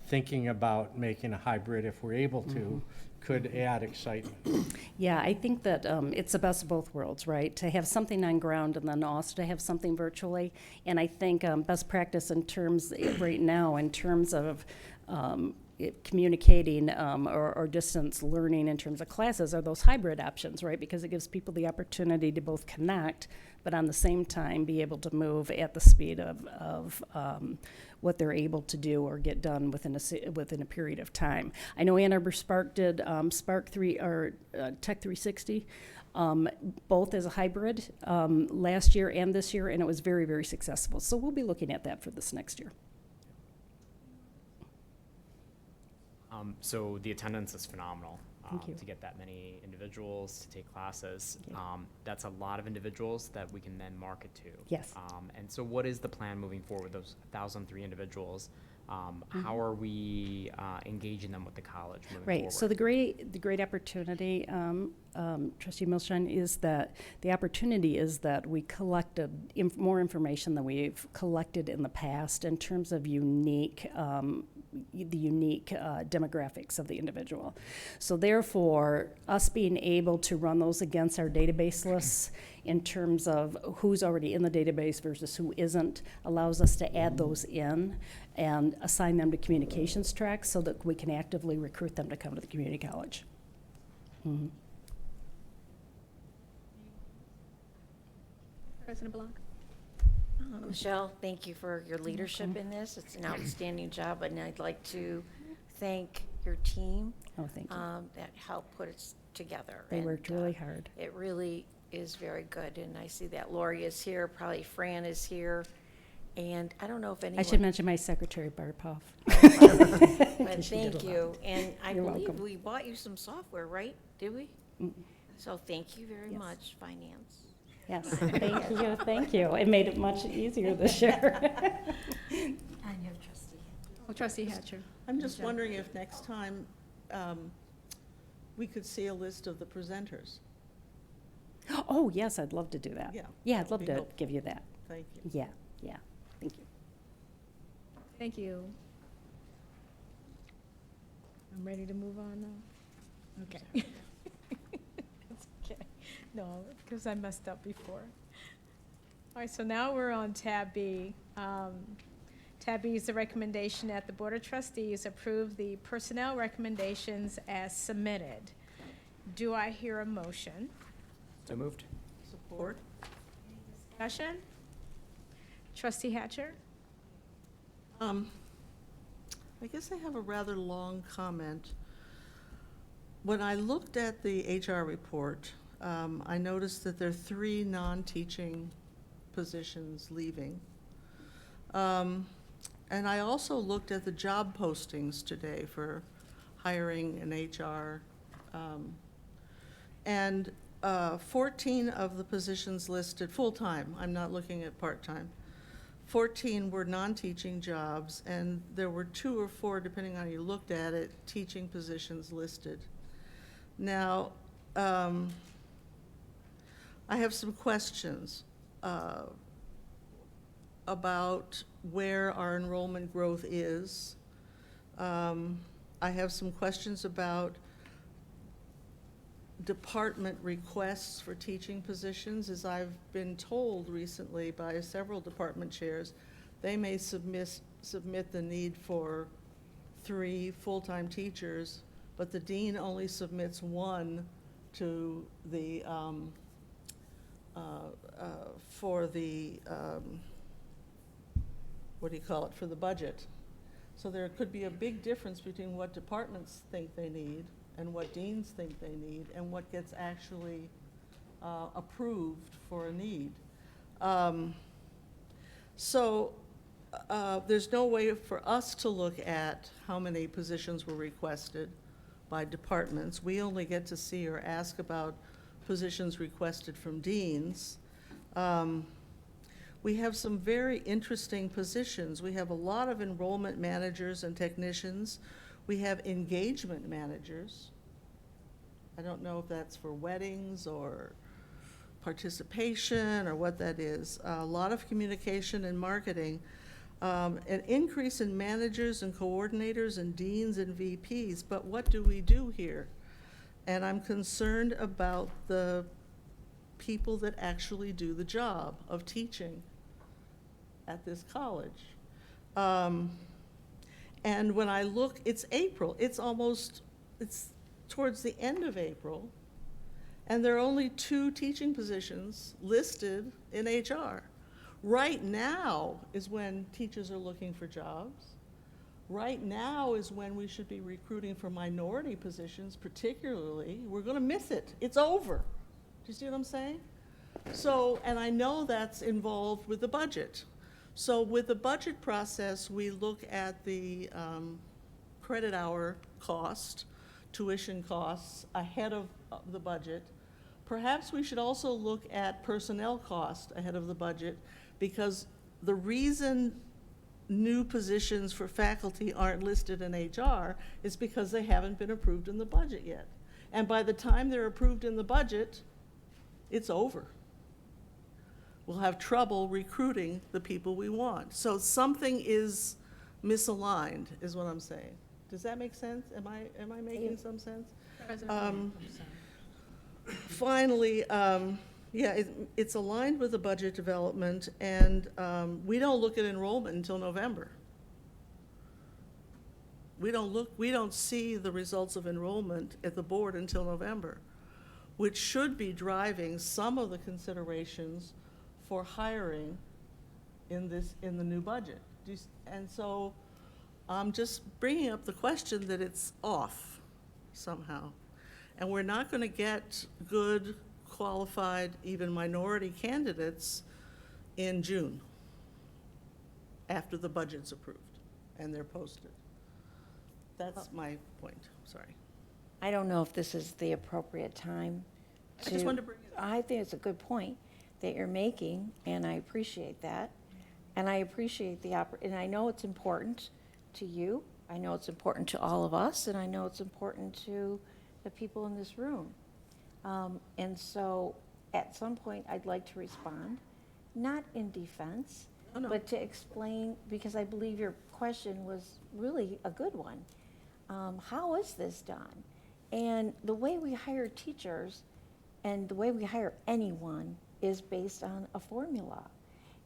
thinking about making a hybrid, if we're able to, could add excitement. Yeah, I think that it's the best of both worlds, right? To have something on ground and then also to have something virtually. And I think best practice in terms right now, in terms of communicating or distance learning in terms of classes are those hybrid options, right? Because it gives people the opportunity to both connect, but on the same time be able to move at the speed of what they're able to do or get done within a period of time. I know Ann Arbor Spark did Spark 3 or Tech 360. Both as a hybrid last year and this year, and it was very, very successful. So we'll be looking at that for this next year. So the attendance is phenomenal. Thank you. To get that many individuals to take classes. Thank you. That's a lot of individuals that we can then market to. Yes. And so what is the plan moving forward with those 1,003 individuals? How are we engaging them with the college moving Right. forward? So the great opportunity, Trustee Milstein, is that the opportunity is that we collected more information than we've collected in the past in terms of the unique demographics of the individual. So therefore, us being able to run those against our database lists in terms of who's already in the database versus who isn't allows us to add those in and assign them to communications tracks so that we can actively recruit them to come to the community college. Mm-hmm. President Blanc? Michelle, thank you for your leadership in this. It's an outstanding job, and I'd like to thank your team Oh, thank you. that helped put it together. They And, worked really hard. It really is very good, and I see that Lori is here, probably Fran is here, and I don't know if anyone. I should mention my secretary, Barb Hoff. But She did thank a you, lot. and I You're believe welcome. we bought you some software, right? Did we? Mm. So thank you very Yes. much, Finance. Yes, thank you, thank you. It made it much easier this year. And your trustee. Oh, Trustee Hatcher. I'm just Michelle. wondering if next time we could see a list of the presenters. Oh, yes, I'd love to do that. Yeah, Yeah, that I'd love would be to helpful. give you that. Thank you. Yeah, yeah, thank you. Thank you. I'm ready to move on now? Okay. That's okay. No, because I messed up before. All right, so now we're on tab B. Tab B is the recommendation that the Board of Trustees approve the personnel recommendations as submitted. Do I hear a motion? So moved. Support? Discussion? Trustee Hatcher? I guess I have a rather long comment. When I looked at the HR report, I noticed that there are 3 non-teaching positions leaving. And I also looked at the job postings today for hiring an HR. And 14 of the positions listed full-time, I'm not looking at part-time. 14 were non-teaching jobs, and there were 2 or 4, depending on how you looked at it, teaching positions listed. Now, I have some questions about where our enrollment growth is. I have some questions about department requests for teaching positions. As I've been told recently by several department chairs, they may submit the need for 3 full-time teachers, but the dean only submits 1 to the, for the, what do you call it, for the budget. So there could be a big difference between what departments think they need and what deans think they need, and what gets actually approved for a need. So there's no way for us to look at how many positions were requested by departments. We only get to see or ask about positions requested from deans. We have some very interesting positions. We have a lot of enrollment managers and technicians. We have engagement managers. I don't know if that's for weddings or participation or what that is. A lot of communication and marketing. An increase in managers and coordinators and deans and VPs, but what do we do here? And I'm concerned about the people that actually do the job of teaching at this college. And when I look, it's April, it's towards the end of April, and there are only 2 teaching positions listed in HR. Right now is when teachers are looking for jobs. Right now is when we should be recruiting for minority positions, particularly. We're gonna miss it. It's over. Do you see what I'm saying? So, and I know that's involved with the budget. So with the budget process, we look at the credit hour cost, tuition costs ahead of the budget. Perhaps we should also look at personnel cost ahead of the budget, because the reason new positions for faculty aren't listed in HR is because they haven't been approved in the budget yet. And by the time they're approved in the budget, it's over. We'll have trouble recruiting the people we want. So something is misaligned, is what I'm saying. Does that make sense? Am I making some sense? Finally, yeah, it's aligned with the budget development, and we don't look at enrollment until November. We don't see the results of enrollment at the board until November, which should be driving some of the considerations for hiring in the new budget. And so I'm just bringing up the question that it's off somehow. And we're not going to get good, qualified, even minority candidates in June, after the budget's approved and they're posted. That's my point, sorry. I don't know if this is the appropriate time I just wanted to bring it up. I think it's a good point that you're making, and I appreciate that. And I appreciate and I know it's important to you, I know it's important to all of us, and I know it's important to the people in this room. And so at some point, I'd like to respond, not in defense, but to explain, because I believe your question was really a good one. How is this done? And the way we hire teachers and the way we hire anyone is based on a formula.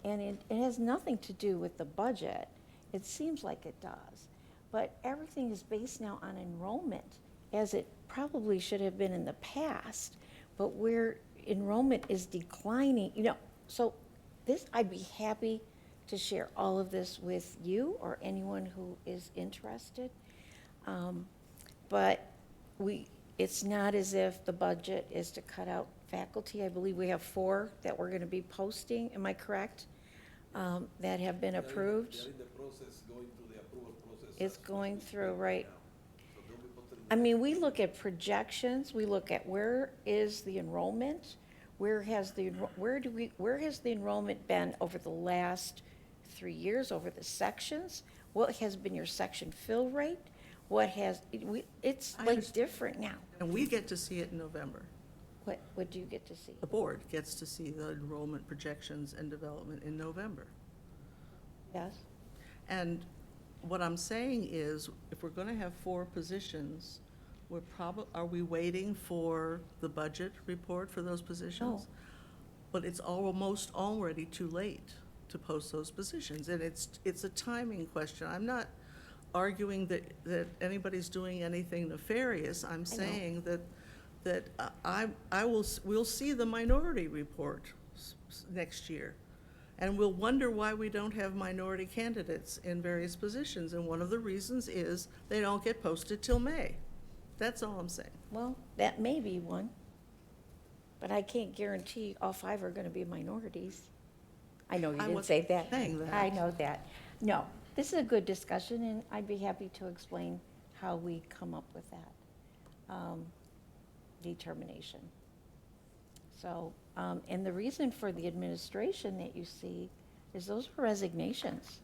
And it has nothing to do with the budget. It seems like it does. But everything is based now on enrollment, as it probably should have been in the past, but where enrollment is declining, so I'd be happy to share all of this with you or anyone who is interested. But it's not as if the budget is to cut out faculty. I believe we have 4 that we're gonna be posting, am I correct? That have been approved. They're in the process, going through the approval process. It's going through, right. I mean, we look at projections, we look at where is the enrollment, where has the enrollment been over the last 3 years, over the sections? What has been your section fill rate? It's like different now. And we get to see it in November. What do you get to see? The board gets to see the enrollment projections and development in November. Yes? And what I'm saying is, if we're gonna have 4 positions, are we waiting for the budget report for those positions? No. But it's almost already too late to post those positions, and it's a timing question. I'm not arguing that anybody's doing anything nefarious. I'm saying that we'll see the minority report next year. And we'll wonder why we don't have minority candidates in various positions. And one of the reasons is they don't get posted till May. That's all I'm saying. Well, that may be one, but I can't guarantee all 5 are gonna be minorities. I know you didn't say that. saying that. I know that. No, this is a good discussion, and I'd be happy to explain how we come up with that determination. So, and the reason for the administration that you see is those are resignations.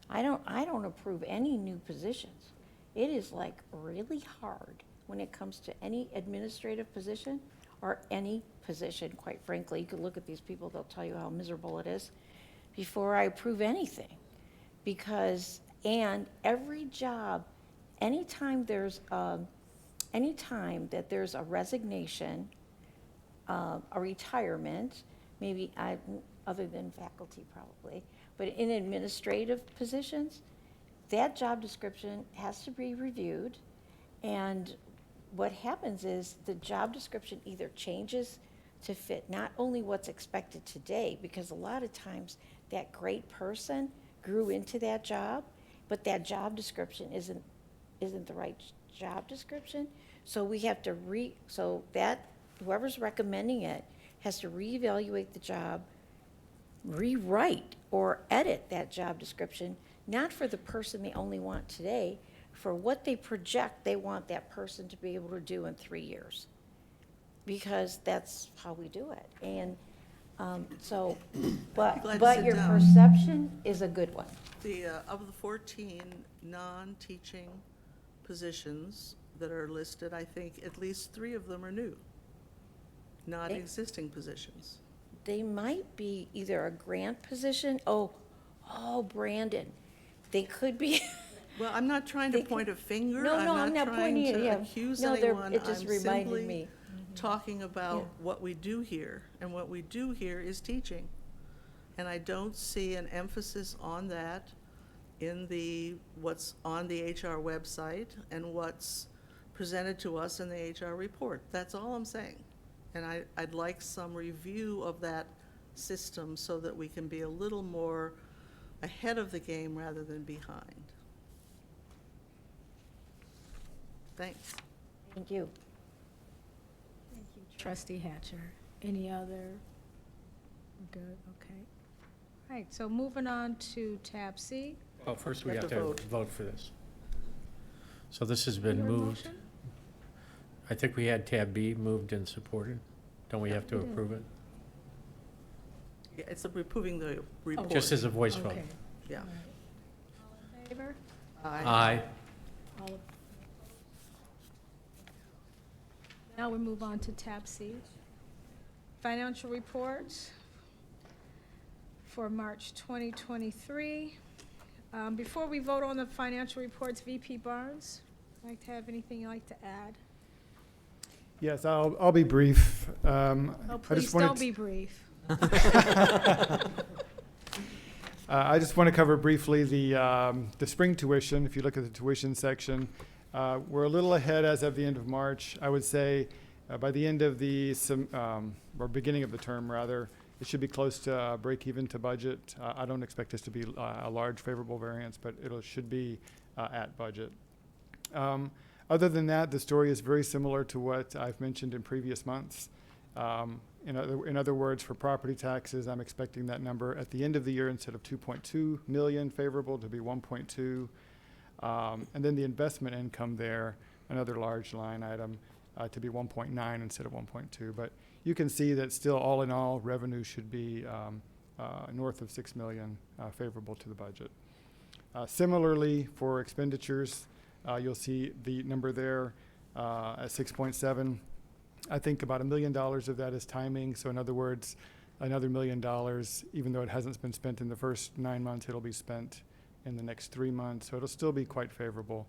I don't approve any new positions. It is like really hard when it comes to any administrative position or any position, quite frankly. You could look at these people, they'll tell you how miserable it is before I approve anything. And every job, anytime that there's a resignation, a retirement, maybe other than faculty probably, but in administrative positions, that job description has to be reviewed, and what happens is the job description either changes to fit not only what's expected today, because a lot of times that great person grew into that job, but that job description isn't the right job description. So we have to so that whoever's recommending it has to reevaluate the job, rewrite or edit that job description, not for the person they only want today, for what they project they want that person to be able to do in 3 years. Because that's how we do it. And so, Glad to but sit your down. perception is a good one. Of the 14 non-teaching positions that are listed, I think at least 3 of them are new, not They- existing positions. They might be either a grant position, Brandon, they could be. Well, I'm not trying to They point a finger. No, no, I'm I'm not not trying pointing at to him. accuse No, anyone. it just I'm reminded simply me. talking about Yeah. what we do here, and what we do here is teaching. And I don't see an emphasis on that in what's on the HR website and what's presented to us in the HR report. That's all I'm saying. And I'd like some review of that system so that we can be a little more ahead of the game rather than behind. Thanks. Thank you. Trustee Hatcher. Any other? Good, okay. All right, so moving on to tab C. Well, first we You have have to to vote. vote for this. So this has been Your moved. motion? I think we had tab B moved and supported. Don't we have to we did. approve it? Yeah, it's approving the report. Just as a voice vote. Okay. Yeah. All in favor? Aye. All op- Now we move on to tab C. Financial reports for March 2023. Before we vote on the financial reports, VP Barnes, like to have anything you'd like to add? Yes, I'll be brief. Oh, please don't be brief. I just want to cover briefly the spring tuition. If you look at the tuition section, we're a little ahead as of the end of March. I would say by the end of the or beginning of the term rather, it should be close to break even to budget. I don't expect this to be a large favorable variance, but it should be at budget. Other than that, the story is very similar to what I've mentioned in previous months. In other words, for property taxes, I'm expecting that number at the end of the year, instead of 2.2 million favorable, to be 1.2. And then the investment income there, another large line item, to be 1.9 instead of 1.2. But you can see that still, all in all, revenue should be north of 6 million favorable to the budget. Similarly, for expenditures, you'll see the number there at 6.7. I think about $1 million of that is timing. So in other words, another $1 million, even though it hasn't been spent in the first 9 months, it'll be spent in the next 3 months. So it'll still be quite favorable.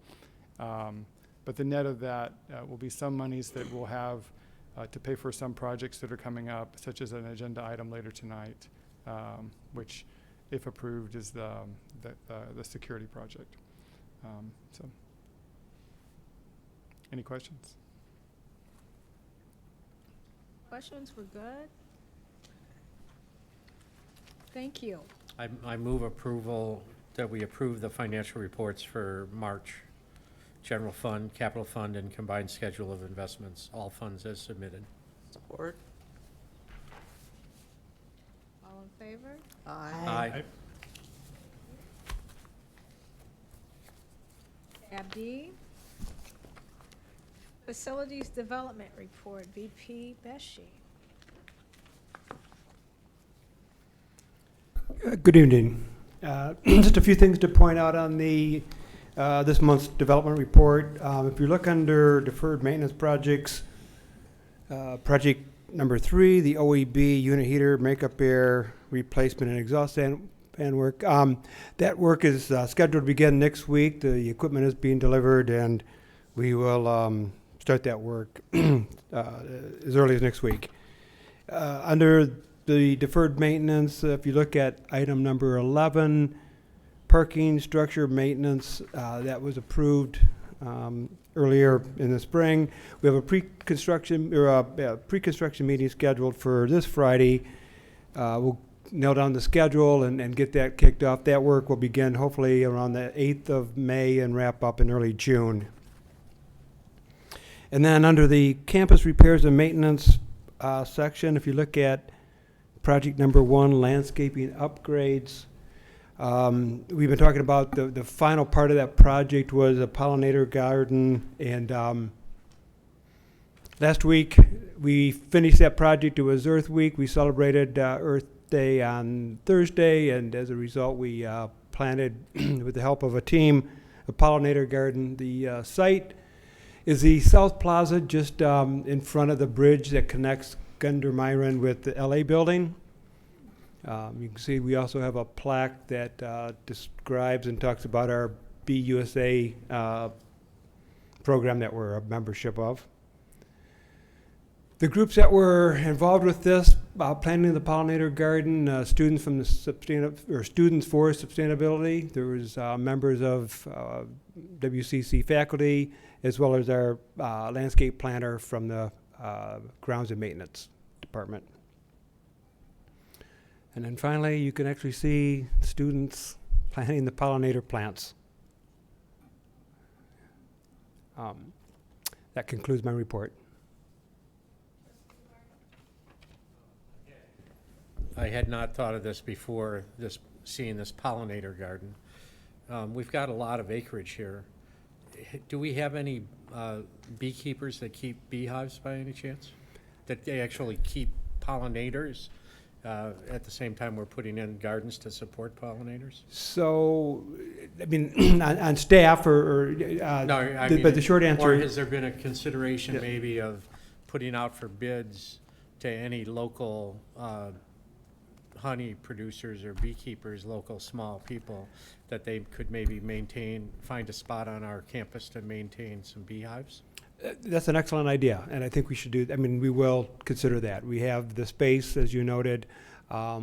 But the net of that will be some monies that we'll have to pay for some projects that are coming up, such as an agenda item later tonight, which, if approved, is the security project. So, any questions? Questions? We're good? Thank you. I move approval, that we approve the financial reports for March. General fund, capital fund, and combined schedule of investments, all funds as submitted. Support. All in favor? Aye. Tab D. Facilities Development Report, VP Beshi. Good evening. Just a few things to point out on the this month's development report. If you look under deferred maintenance projects, project number 3, the OEB unit heater, makeup air replacement and exhaust fan work. That work is scheduled to begin next week. The equipment is being delivered, and we will start that work as early as next week. Under the deferred maintenance, if you look at item number 11, parking structure maintenance that was approved earlier in the spring. We have a pre-construction meeting scheduled for this Friday. We'll nail down the schedule and get that kicked off. That work will begin hopefully around the 8th of May and wrap up in early June. And then under the campus repairs and maintenance section, if you look at project number 1, landscaping upgrades, we've been talking about the final part of that project was a pollinator garden, and last week we finished that project. It was Earth Week. We celebrated Earth Day on Thursday, and as a result we planted, with the help of a team, a pollinator garden. The site is the South Plaza, just in front of the bridge that connects Gunder Myron with the LA building. You can see we also have a plaque that describes and talks about our BUSA program that we're a membership of. The groups that were involved with this, planting the pollinator garden, students from the Students for Sustainability. There was members of WCC faculty, as well as our landscape planner from the Grounds and Maintenance Department. And then finally, you can actually see students planting the pollinator plants. That concludes my report. I had not thought of this before, seeing this pollinator garden. We've got a lot of acreage here. Do we have any beekeepers that keep beehives by any chance? That they actually keep pollinators? At the same time, we're putting in gardens to support pollinators? So, I mean, on staff or no, I mean, but the short answer. Or has there been a consideration maybe of putting out for bids to any local honey producers or beekeepers, local small people, that they could maybe find a spot on our campus to maintain some beehives? That's an excellent idea, and I think we should do. I mean, we will consider that. We have the space, as you noted.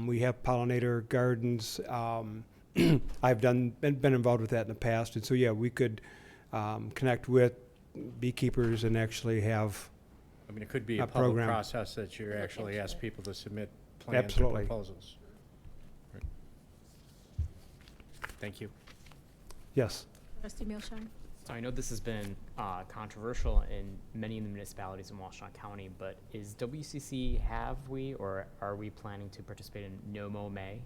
We have pollinator gardens. I've been involved with that in the past, and so yeah, we could connect with beekeepers and actually have. I mean, it could be a public program. process that you actually ask people to submit plans Absolutely. or proposals. Right. Thank you. Yes. Trustee Milshine? So I know this has been controversial in many of the municipalities in Washtenaw County, but is WCC, are we planning to participate in No Mow May?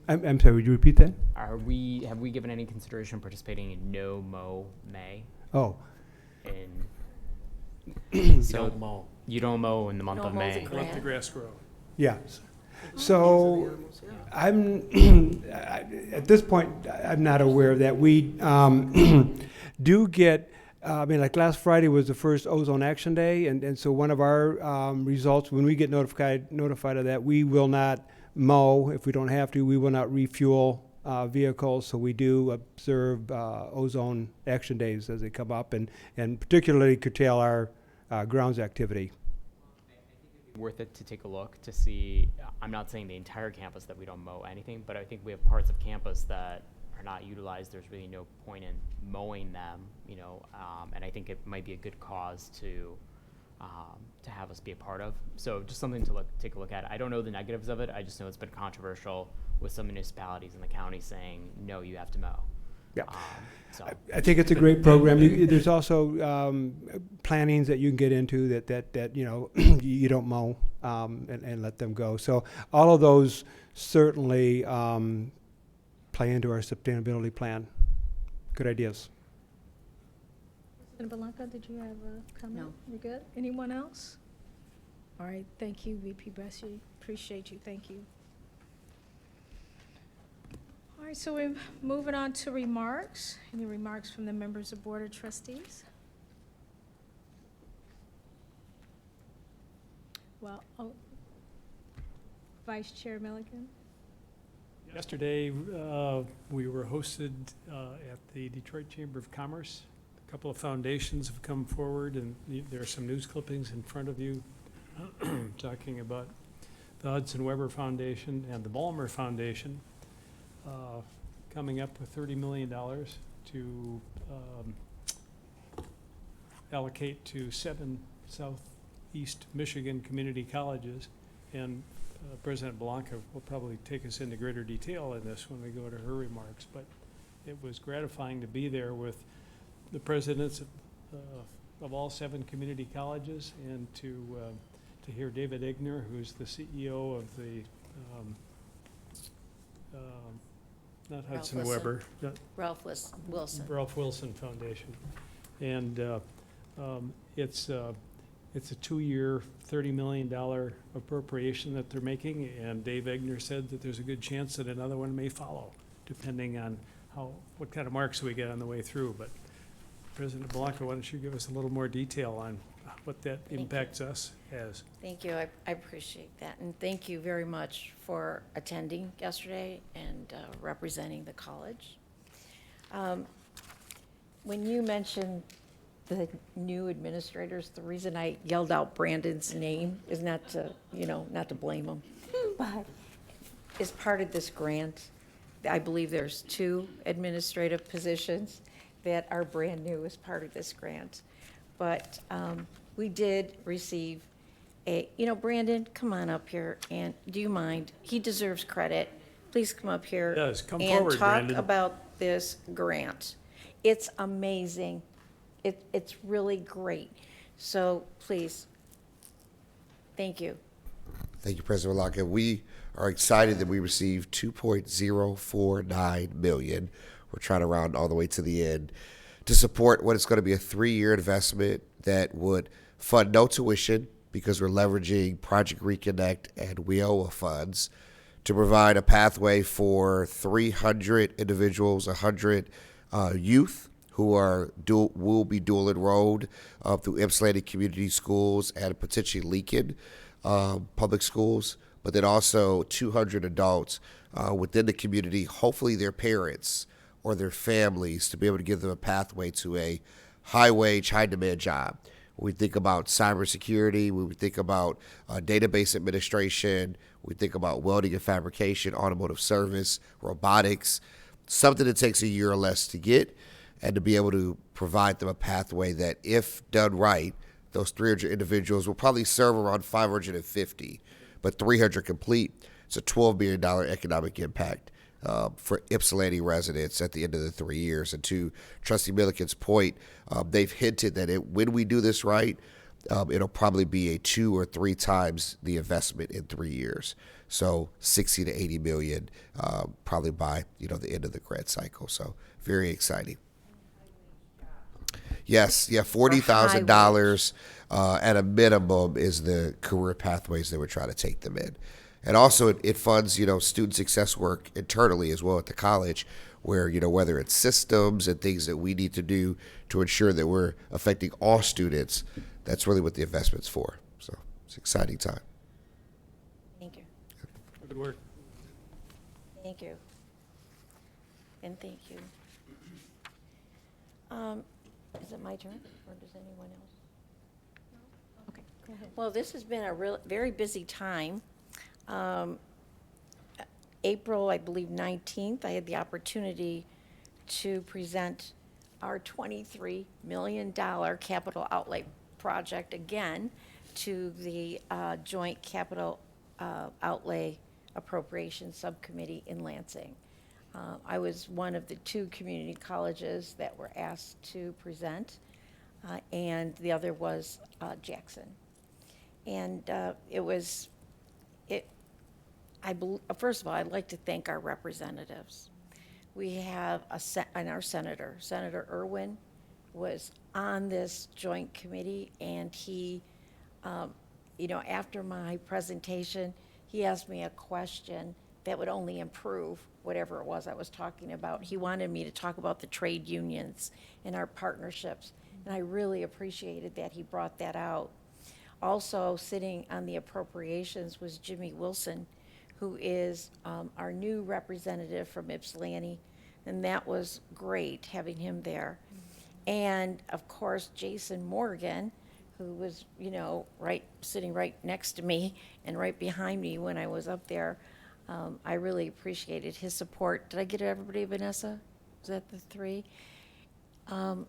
I'm sorry, would you repeat that? Have we given any consideration participating in No Mow May? Oh. So don't mow. You don't mow in the month No of mows May. a grant. Let the grass grow. Yes. So I'm at this point I'm not aware of that. We do get. I mean, like last Friday was the first Ozone Action Day, and so one of our results when we get notified of that, we will not mow if we don't have to. We will not refuel vehicles. So we do observe Ozone Action Days as they come up, and particularly curtail our grounds activity. Worth it to take a look to see. I'm not saying the entire campus that we don't mow anything, but I think we have parts of campus that are not utilized. There's really no point in mowing them, and I think it might be a good cause to have us be a part of. So just something to take a look at. I don't know the negatives of it. I just know it's been controversial with some municipalities in the county saying, no, you have to mow. Yeah. So I think it's a great program. There's also plannings that you can get into that you don't mow and let them go. So all of those certainly play into our sustainability plan. Good ideas. President Blanca, did you have a comment? No. You're good? Anyone else? All right, thank you, VP Bessie. Appreciate you, thank you. All right, so we're moving on to remarks. Any remarks from the members of Board of Trustees? Well, Vice Chair Milliken? Yesterday, we were hosted at the Detroit Chamber of Commerce. A couple of foundations have come forward, and there are some news clippings in front of you talking about the Hudson Weber Foundation and the Ballmer Foundation. coming up with $30 million to allocate to 7 Southeast Michigan community colleges. And President Blanca will probably take us into greater detail in this when we go to her remarks. But it was gratifying to be there with the presidents of all 7 community colleges, and to hear David Igner, who's the CEO of the not Hudson Weber, Ralph Wilson. Ralph Wilson Foundation. And it's a 2-year, $30 million appropriation that they're making, and Dave Egner said that there's a good chance that another one may follow, depending on what kind of marks we get on the way through. But President Blanca, why don't you give us a little more detail on what that impacts us as? Thank you. I appreciate that. And thank you very much for attending yesterday and representing the college. When you mentioned the new administrators, the reason I yelled out Brandon's name is not to blame him, but as part of this grant, I believe there's 2 administrative positions that are brand new as part of this grant. But we did receive Brandon, come on up here, and do you mind? He deserves credit. Please come up here. Yes, come and forward, talk Brandon. about this grant. It's amazing. It's really great. So please, thank you. Thank you, President Malaka. We are excited that we received $2.049 million. We're trying to round all the way to the end to support what is going to be a 3-year investment that would fund no tuition, because we're leveraging Project Reconnect and WIOA funds to provide a pathway for 300 individuals, 100 youth who will be dual enrolled through Ypsilanti Community Schools and potentially Lincoln public schools, but then also 200 adults within the community, hopefully their parents or their families, to be able to give them a pathway to a high-wage, high-demand job. When we think about cybersecurity, when we think about database administration, we think about welding and fabrication, automotive service, robotics, something that takes a year or less to get, and to be able to provide them a pathway that, if done right, those 300 individuals will probably serve around 550, but 300 complete. It's a $12 million economic impact for Ypsilanti residents at the end of the 3 years. And to Trustee Milliken's point, they've hinted that when we do this right, it'll probably be a 2 or 3 times the investment in 3 years. So 60 to 80 million, probably by the end of the grant cycle. So very exciting. Yes, yeah, $40,000 at a minimum is the career pathways that we're trying to take them in. And also it funds, student success work internally as well at the college, where, whether it's systems and things that we need to do to ensure that we're affecting all students, that's really what the investment's for. So it's an exciting time. Thank you. Good work. Thank you. And thank you. Is it my turn, or does anyone else? Okay. Go ahead. Well, this has been a very busy time. April, I believe 19th, I had the opportunity to present our $23 million capital outlay project again to the Joint Capital Outlay Appropriation Subcommittee in Lansing. I was one of the 2 community colleges that were asked to present, and the other was Jackson. And first of all, I'd like to thank our representatives. We have our senator, Senator Irwin, was on this joint committee, and he, after my presentation, he asked me a question that would only improve whatever it was I was talking about. He wanted me to talk about the trade unions and our partnerships, and I really appreciated that he brought that out. Also sitting on the appropriations was Jimmy Wilson, who is our new representative from Ypsilanti, and that was great having him there. And of course, Jason Morgan, who was, sitting right next to me and right behind me when I was up there. I really appreciated his support. Did I get everybody, Vanessa? Was that the three?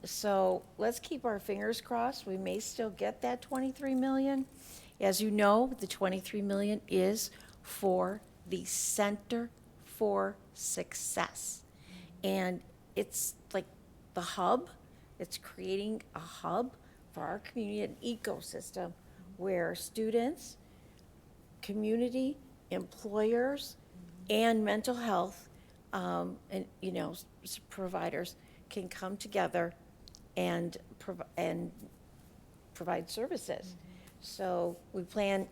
So let's keep our fingers crossed. We may still get that 23 million. As you know, the 23 million is for the Center for Success. And it's like the hub. It's creating a hub for our community, an ecosystem where students, community, employers, and mental health, and, you know, providers can come together and provide services. So we plan,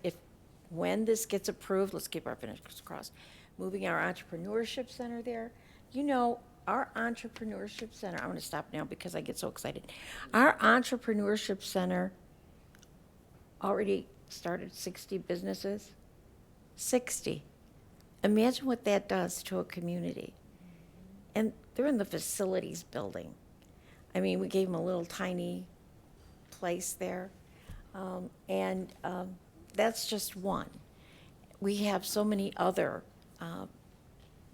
when this gets approved, let's keep our fingers crossed, moving our entrepreneurship center there. You know, our entrepreneurship center, I'm gonna stop now because I get so excited. Our entrepreneurship center already started 60 businesses. 60. Imagine what that does to a community. And they're in the facilities building. I mean, we gave them a little tiny place there. That's just one. We have so many other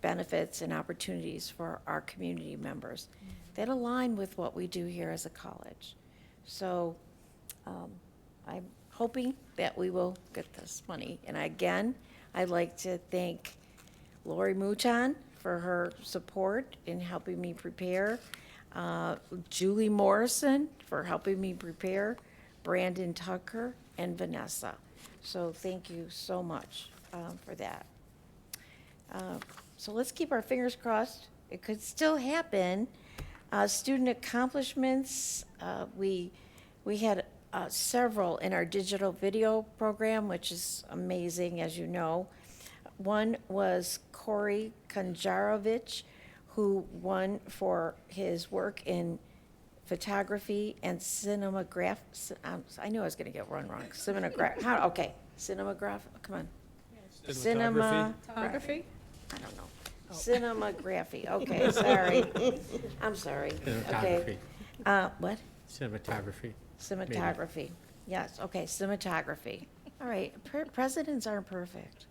benefits and opportunities for our community members that align with what we do here as a college. So I'm hoping that we will get this money. And again, I'd like to thank Lori Mouton for her support in helping me prepare, Julie Morrison for helping me prepare, Brandon Tucker, and Vanessa. So thank you so much for that. So let's keep our fingers crossed. It could still happen. Student accomplishments, we had several in our digital video program, which is amazing, as you know. One was Corey Konjarovich, who won for his work in photography and cinematograph. I knew I was going to get one wrong. Cinematograph. Okay, cinematograph. Come on. Cinematography? I don't know. Cinematography. Okay, sorry. I'm sorry. Okay. What? Cinematography. Cinematography. Yes, okay, cinematography. All right, presidents aren't perfect.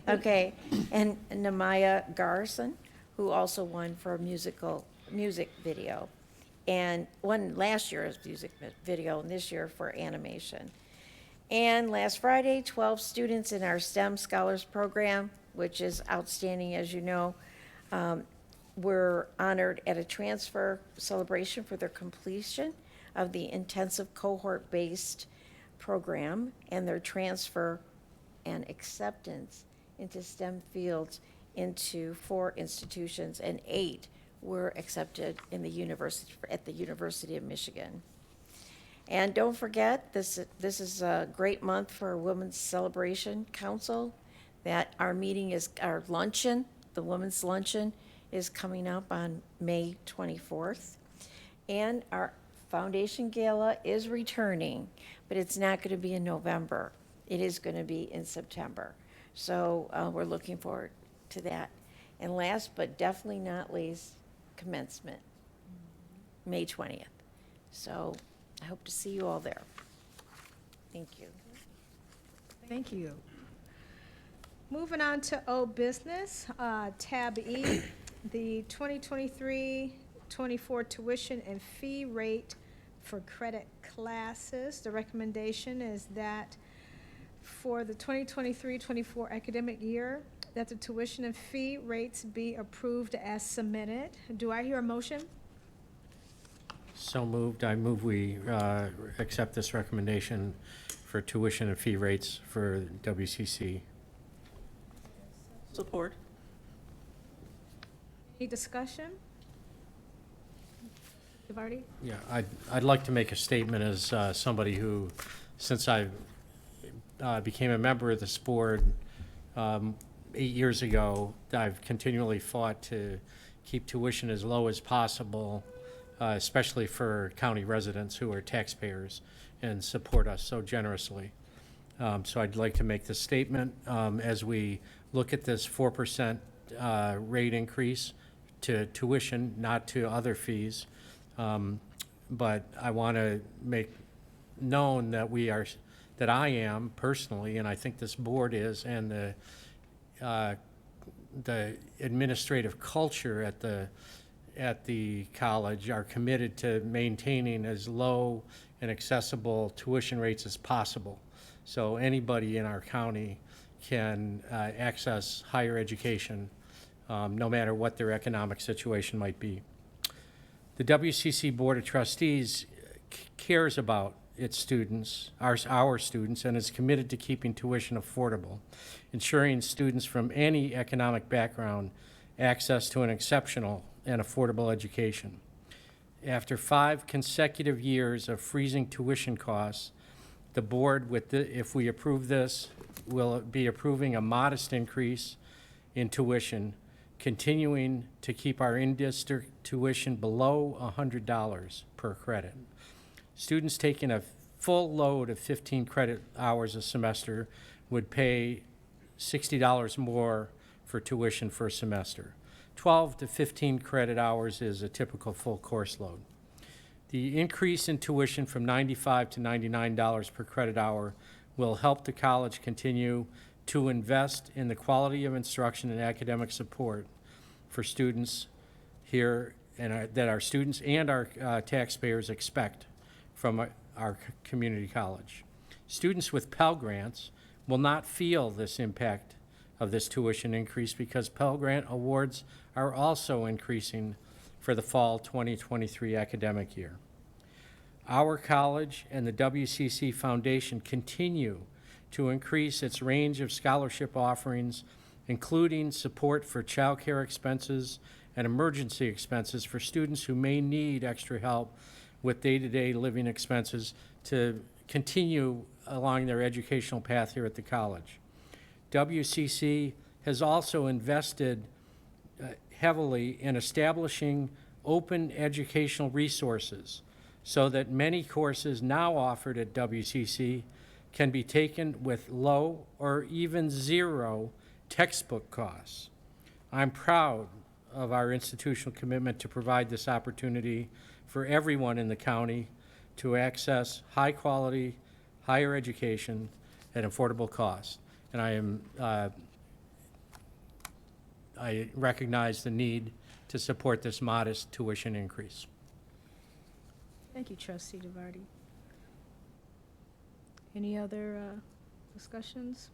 Okay, and Namaya Garson, who also won for music video, and won last year's music video, and this year for animation. And last Friday, 12 students in our STEM Scholars Program, which is outstanding, as you know, were honored at a transfer celebration for their completion of the intensive cohort-based program and their transfer and acceptance into STEM fields into 4 institutions, and 8 were accepted in the university, at the University of Michigan. And don't forget, this is a great month for Women's Celebration Council, that our meeting is, our luncheon, the Women's Luncheon, is coming up on May 24th. And our Foundation Gala is returning, but it's not going to be in November. It is going to be in September. So we're looking forward to that. And last but definitely not least, commencement, May 20th. So I hope to see you all there. Thank you. Thank you. Moving on to old business, tab E, the 2023-24 tuition and fee rate for credit classes. The recommendation is that for the 2023-24 academic year, that the tuition and fee rates be approved as submitted. Do I hear a motion? So moved. I move we accept this recommendation for tuition and fee rates for WCC. Support. Any discussion? DeVarty? Yeah, I'd like to make a statement as somebody who, since I became a member of this board 8 years ago, I've continually fought to keep tuition as low as possible, especially for county residents who are taxpayers and support us so generously. So I'd like to make this statement as we look at this 4% rate increase to tuition, not to other fees. But I want to make known that that I am personally, and I think this board is, and the the administrative culture at the college are committed to maintaining as low and accessible tuition rates as possible. So anybody in our county can access higher education, no matter what their economic situation might be. The WCC Board of Trustees cares about its students, our students, and is committed to keeping tuition affordable, ensuring students from any economic background access to an exceptional and affordable education. After 5 consecutive years of freezing tuition costs, the board, if we approve this, will be approving a modest increase in tuition, continuing to keep our in-district tuition below $100 per credit. Students taking a full load of 15 credit hours a semester would pay $60 more for tuition for a semester. 12 to 15 credit hours is a typical full course load. The increase in tuition from $95 to $99 per credit hour will help the college continue to invest in the quality of instruction and academic support for students here, and that our students and our taxpayers expect from our community college. Students with Pell Grants will not feel this impact of this tuition increase because Pell Grant awards are also increasing for the fall 2023 academic year. Our college and the WCC Foundation continue to increase its range of scholarship offerings, including support for child care expenses and emergency expenses for students who may need extra help with day-to-day living expenses to continue along their educational path here at the college. WCC has also invested heavily in establishing open educational resources so that many courses now offered at WCC can be taken with low or even zero textbook costs. I'm proud of our institutional commitment to provide this opportunity for everyone in the county to access high-quality, higher education at affordable cost. And I recognize the need to support this modest tuition increase. Thank you, Trustee DeVarty. Any other discussions?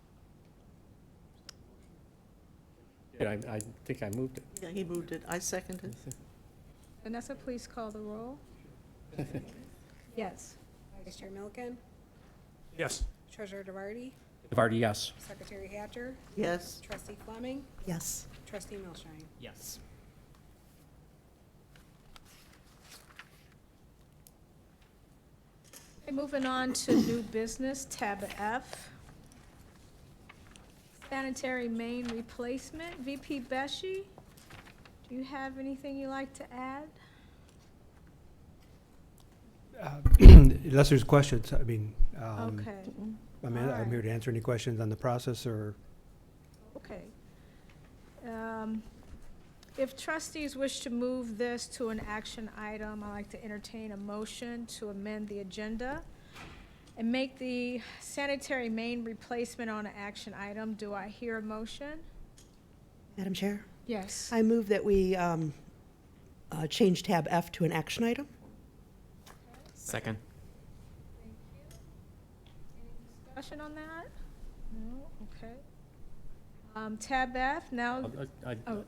I think I moved it. Yeah, he moved it. I seconded. Vanessa, please call the roll. Yes. Vice Chair Milliken, Yes. Treasurer DeVarty, DeVarty, yes. Secretary Hatcher, Yes. Trustee Fleming, Yes. Trustee Milstein. Yes. Okay, moving on to new business, tab F. Sanitary main replacement. VP Beshi, do you have anything you'd like to add? Unless there's questions, I mean, Okay, I'm Alright. here to answer any questions on the process or. okay. If trustees wish to move this to an action item, I'd like to entertain a motion to amend the agenda and make the sanitary main replacement on an action item. Do I hear a motion? Madam Chair, Yes. I move that we change tab F to an action item. Second. Discussion on that? No, okay. Tab F, now, oh,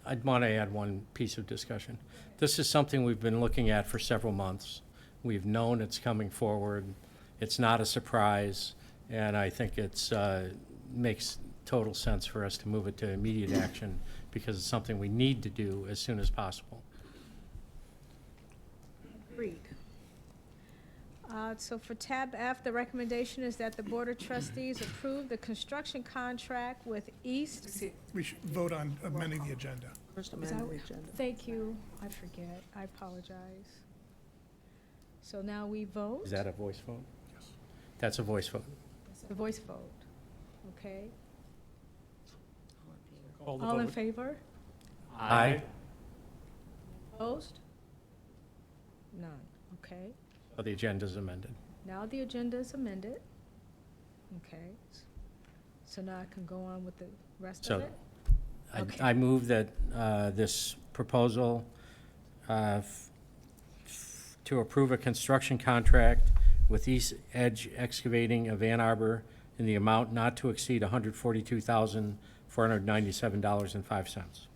I'd want to add one piece of discussion. This is something we've been looking at for several months. We've known it's coming forward. It's not a surprise, and I think it's makes total sense for us to move it to immediate action because it's something we need to do as soon as possible. agreed. So for tab F, the recommendation is that the Board of Trustees approve the construction contract with East. We should vote on amending the agenda. First Is amendment that- agenda. Thank you, I forget, I apologize. So now we vote? Is that a voice vote? Yes. That's a voice vote. The voice vote, okay. Call the All in vote. favor? Aye. Opposed? None, okay. So the agenda is amended. Now the agenda is amended. Okay. So now I can go on with the rest of So it? I move that this proposal to approve a construction contract with East Edge Excavating of Ann Arbor in the amount not to exceed $142,497.05.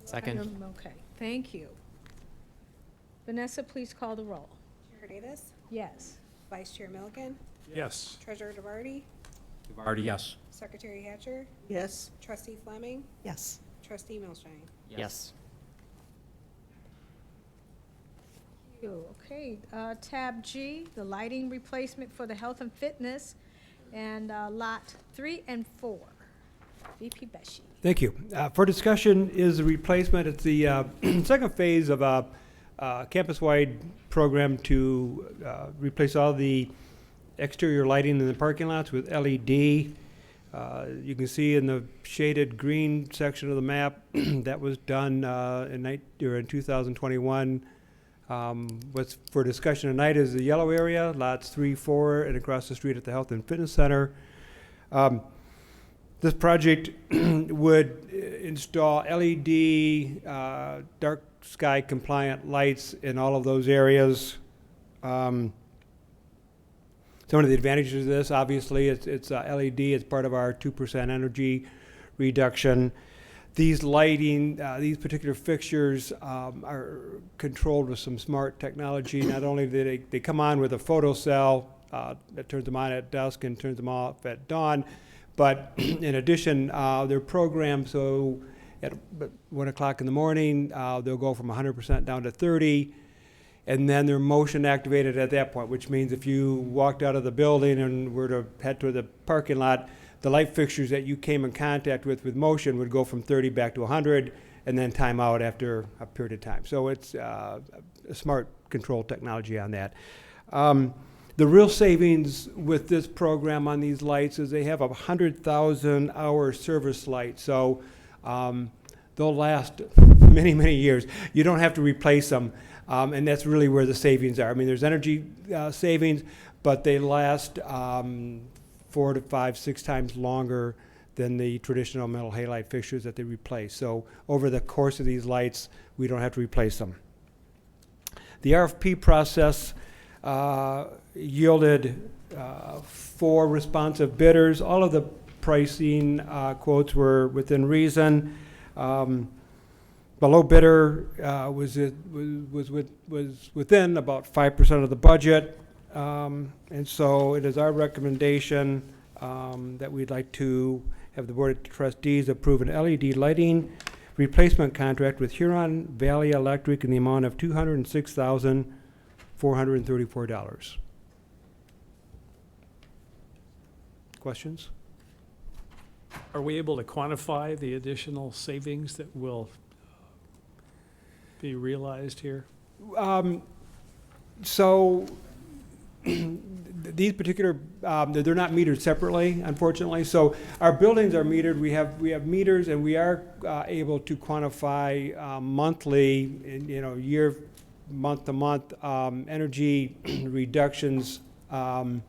Second. Okay, thank you. Vanessa, please call the roll. Chair Davis, Yes. Vice Chair Milliken, Yes. Treasurer DeVarty, Already yes. Secretary Hatcher, Yes. Trustee Fleming, Yes. Trustee Milstein. Yes. Okay, tab G, the lighting replacement for the health and fitness, and lot 3 and 4. VP Beshi. Thank you. For discussion is the replacement. It's the second phase of a campus-wide program to replace all the exterior lighting in the parking lots with LED. You can see in the shaded green section of the map that was done in 2021. What's for discussion tonight is the yellow area, lots 3, 4, and across the street at the Health and Fitness Center. This project would install LED, dark sky compliant lights in all of those areas. Some of the advantages of this, obviously, it's LED. It's part of our 2% energy reduction. These lighting, these particular fixtures are controlled with some smart technology. Not only do they come on with a photo cell that turns them on at dusk and turns them off at dawn, but in addition, they're programmed so at 1 o'clock in the morning, they'll go from 100% down to 30%, and then they're motion activated at that point, which means if you walked out of the building and were to head to the parking lot, the light fixtures that you came in contact with motion would go from 30 back to 100 and then time out after a period of time. So it's a smart control technology on that. The real savings with this program on these lights is they have a 100,000 hour service light. So they'll last many, many years. You don't have to replace them. And that's really where the savings are. I mean, there's energy savings, but they last 4 to 5, 6 times longer than the traditional metal halide fixtures that they replace. So over the course of these lights, we don't have to replace them. The RFP process yielded 4 responsive bidders. All of the pricing quotes were within reason. The low bidder was within about 5% of the budget. And so it is our recommendation that we'd like to have the Board of Trustees approve an LED lighting replacement contract with Huron Valley Electric in the amount of $206,434. Questions? Are we able to quantify the additional savings that will be realized here? So these particular, they're not metered separately, unfortunately. So our buildings are metered. We have meters, and we are able to quantify monthly, year, month to month energy reductions. And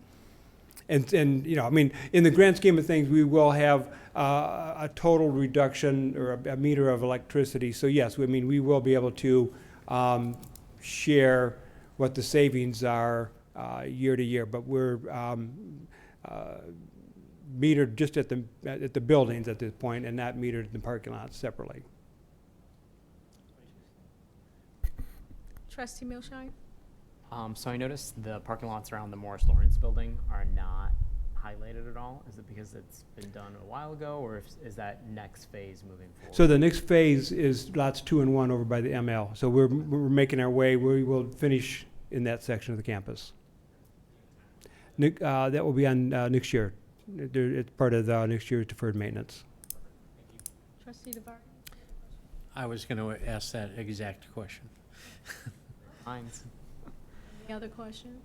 I mean, in the grand scheme of things, we will have a total reduction or a meter of electricity. So yes, I mean, we will be able to share what the savings are year to year, but we're metered just at the buildings at this point, and not metered in the parking lots separately. Trustee Milstein? So I noticed the parking lots around the Morris Lawrence building are not highlighted at all. Is it because it's been done a while ago, or is that next phase moving forward? So the next phase is lots 2 and 1 over by the ML. So we're making our way. We will finish in that section of the campus. That will be on next year. It's part of the next year's deferred maintenance. Trustee DeVarty? I was going to ask that exact question. Mines. Any other questions?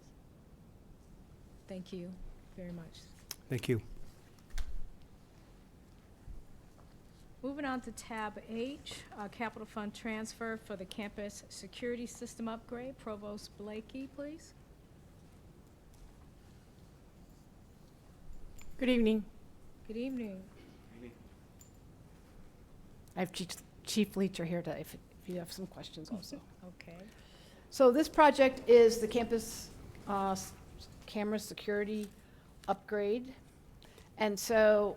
Thank you very much. Thank you. Moving on to tab H, capital fund transfer for the campus security system upgrade. Provost Blakey, please. Good evening. Good evening. I have Chief Leacher here to, if you have some questions also. Okay. So this project is the campus camera security upgrade. And so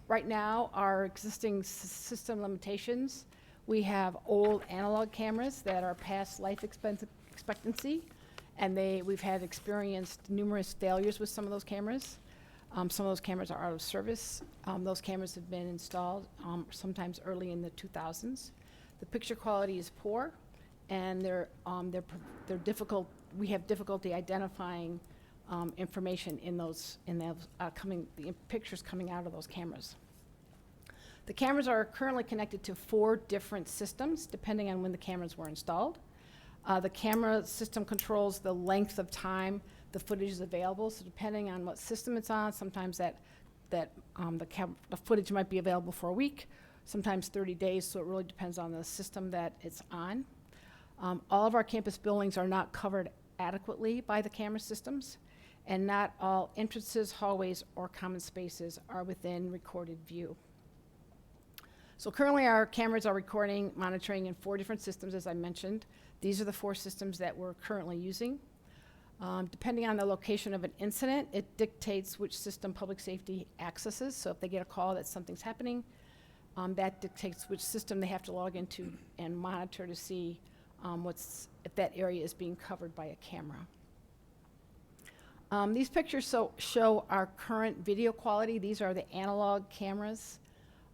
right now, our existing system limitations, we have old analog cameras that are past life expectancy, and we've had experienced numerous failures with some of those cameras. Some of those cameras are out of service. Those cameras have been installed sometimes early in the 2000s. The picture quality is poor, and they're difficult. We have difficulty identifying information in those pictures coming out of those cameras. The cameras are currently connected to 4 different systems, depending on when the cameras were installed. The camera system controls the length of time the footage is available. So depending on what system it's on, sometimes the footage might be available for a week, sometimes 30 days. So it really depends on the system that it's on. All of our campus buildings are not covered adequately by the camera systems, and not all entrances, hallways, or common spaces are within recorded view. So currently our cameras are monitoring in 4 different systems, as I mentioned. These are the 4 systems that we're currently using. Depending on the location of an incident, it dictates which system public safety accesses. So if they get a call that something's happening, that dictates which system they have to log into and monitor to see if that area is being covered by a camera. These pictures show our current video quality. These are the analog cameras,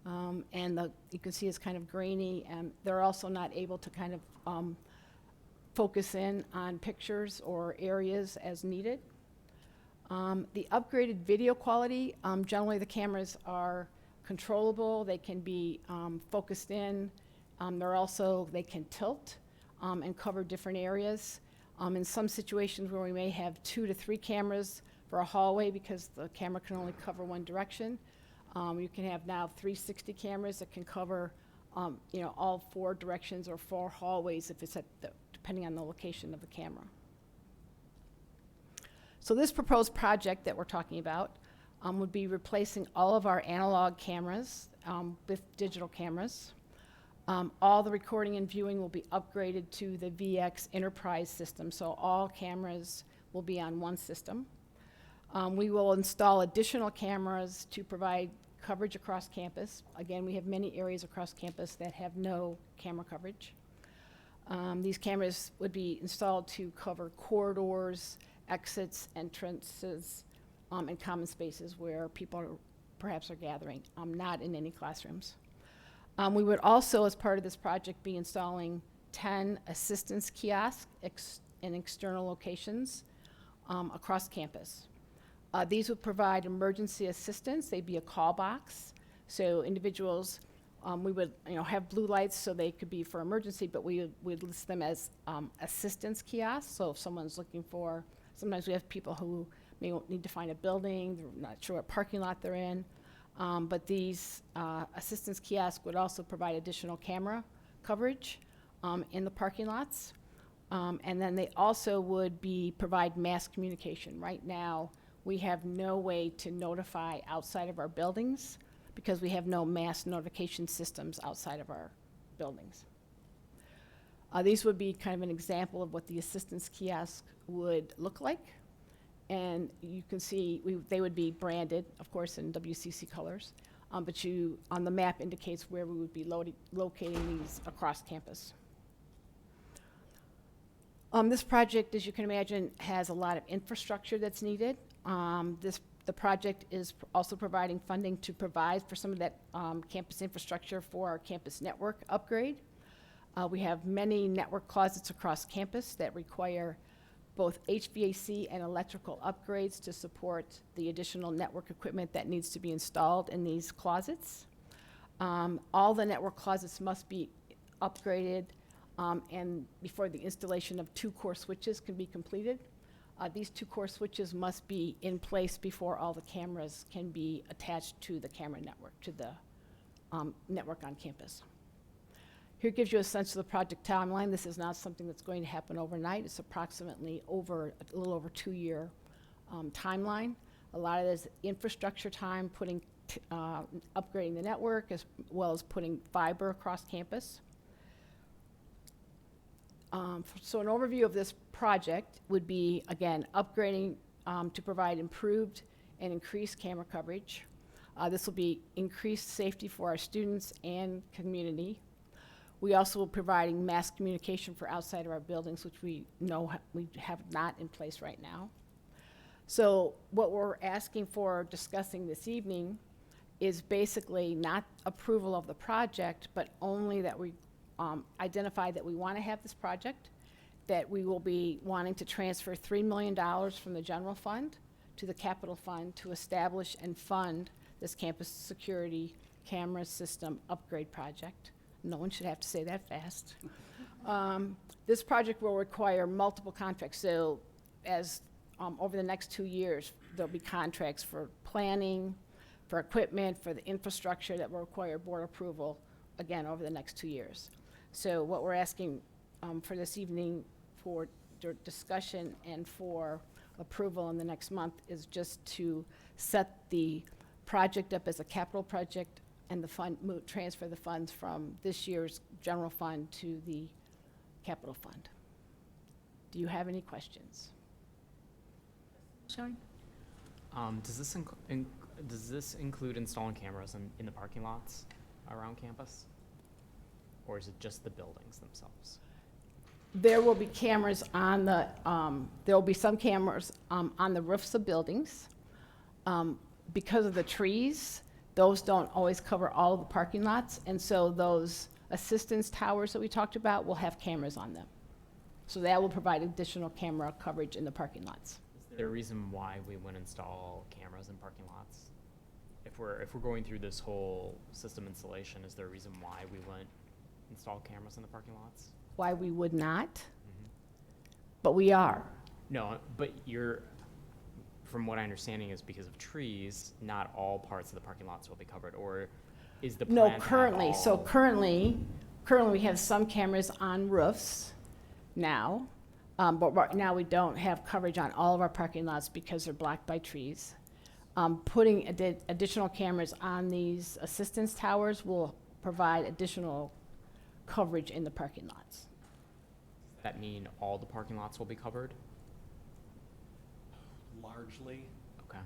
and you can see it's kind of grainy, and they're also not able to kind of focus in on pictures or areas as needed. The upgraded video quality, generally the cameras are controllable. They can be focused in. They can tilt and cover different areas. In some situations where we may have 2 to 3 cameras for a hallway because the camera can only cover one direction, you can have now 360 cameras that can cover all 4 directions or 4 hallways if it's depending on the location of the camera. So this proposed project that we're talking about would be replacing all of our analog cameras with digital cameras. All the recording and viewing will be upgraded to the VX Enterprise system, so all cameras will be on one system. We will install additional cameras to provide coverage across campus. Again, we have many areas across campus that have no camera coverage. These cameras would be installed to cover corridors, exits, entrances, and common spaces where people perhaps are gathering, not in any classrooms. We would also, as part of this project, be installing 10 assistance kiosks in external locations across campus. These would provide emergency assistance. They'd be a call box. So individuals, we would have blue lights so they could be for emergency, but we'd list them as assistance kiosks. So if someone's looking for, sometimes we have people who may need to find a building, they're not sure what parking lot they're in. But these assistance kiosks would also provide additional camera coverage in the parking lots. And then they also would provide mass communication. Right now, we have no way to notify outside of our buildings because we have no mass notification systems outside of our buildings. These would be kind of an example of what the assistance kiosk would look like. And you can see they would be branded, of course, in WCC colors, but on the map indicates where we would be locating these across campus. This project, as you can imagine, has a lot of infrastructure that's needed. The project is also providing funding to provide for some of that campus infrastructure for our campus network upgrade. We have many network closets across campus that require both HVAC and electrical upgrades to support the additional network equipment that needs to be installed in these closets. All the network closets must be upgraded and before the installation of 2 core switches can be completed. These 2 core switches must be in place before all the cameras can be attached to the camera network, to the network on campus. Here gives you a sense of the project timeline. This is not something that's going to happen overnight. It's approximately a little over 2-year timeline. A lot of this infrastructure time, putting upgrading the network as well as putting fiber across campus. So an overview of this project would be, again, upgrading to provide improved and increased camera coverage. This will be increased safety for our students and community. We also will be providing mass communication for outside of our buildings, which we know we have not in place right now. So what we're asking for discussing this evening is basically not approval of the project, but only that we identify that we want to have this project, that we will be wanting to transfer $3 million from the general fund to the capital fund to establish and fund this campus security camera system upgrade project. No one should have to say that fast. This project will require multiple contracts. So as over the next 2 years, there'll be contracts for planning, for equipment, for the infrastructure that will require board approval, again, over the next 2 years. So what we're asking for this evening for discussion and for approval in the next month is just to set the project up as a capital project and the fund, transfer the funds from this year's general fund to the capital fund. Do you have any questions? Sean? Does this include installing cameras in the parking lots around campus? Or is it just the buildings themselves? There will be cameras on the, there will be some cameras on the roofs of buildings. Because of the trees, those don't always cover all of the parking lots, and so those assistance towers that we talked about will have cameras on them. So that will provide additional camera coverage in the parking lots. Is there a reason why we wouldn't install cameras in parking lots? If we're going through this whole system installation, is there a reason why we wouldn't install cameras in the parking lots? Why we would not? But we are. No, but from what I understanding is because of trees, not all parts of the parking lots will be covered, or is the plan No, to have currently. So all- currently we have some cameras on roofs now, but right now we don't have coverage on all of our parking lots because they're blocked by trees. Putting additional cameras on these assistance towers will provide additional coverage in the parking lots. Does that mean all the parking lots will be covered? Largely. Okay.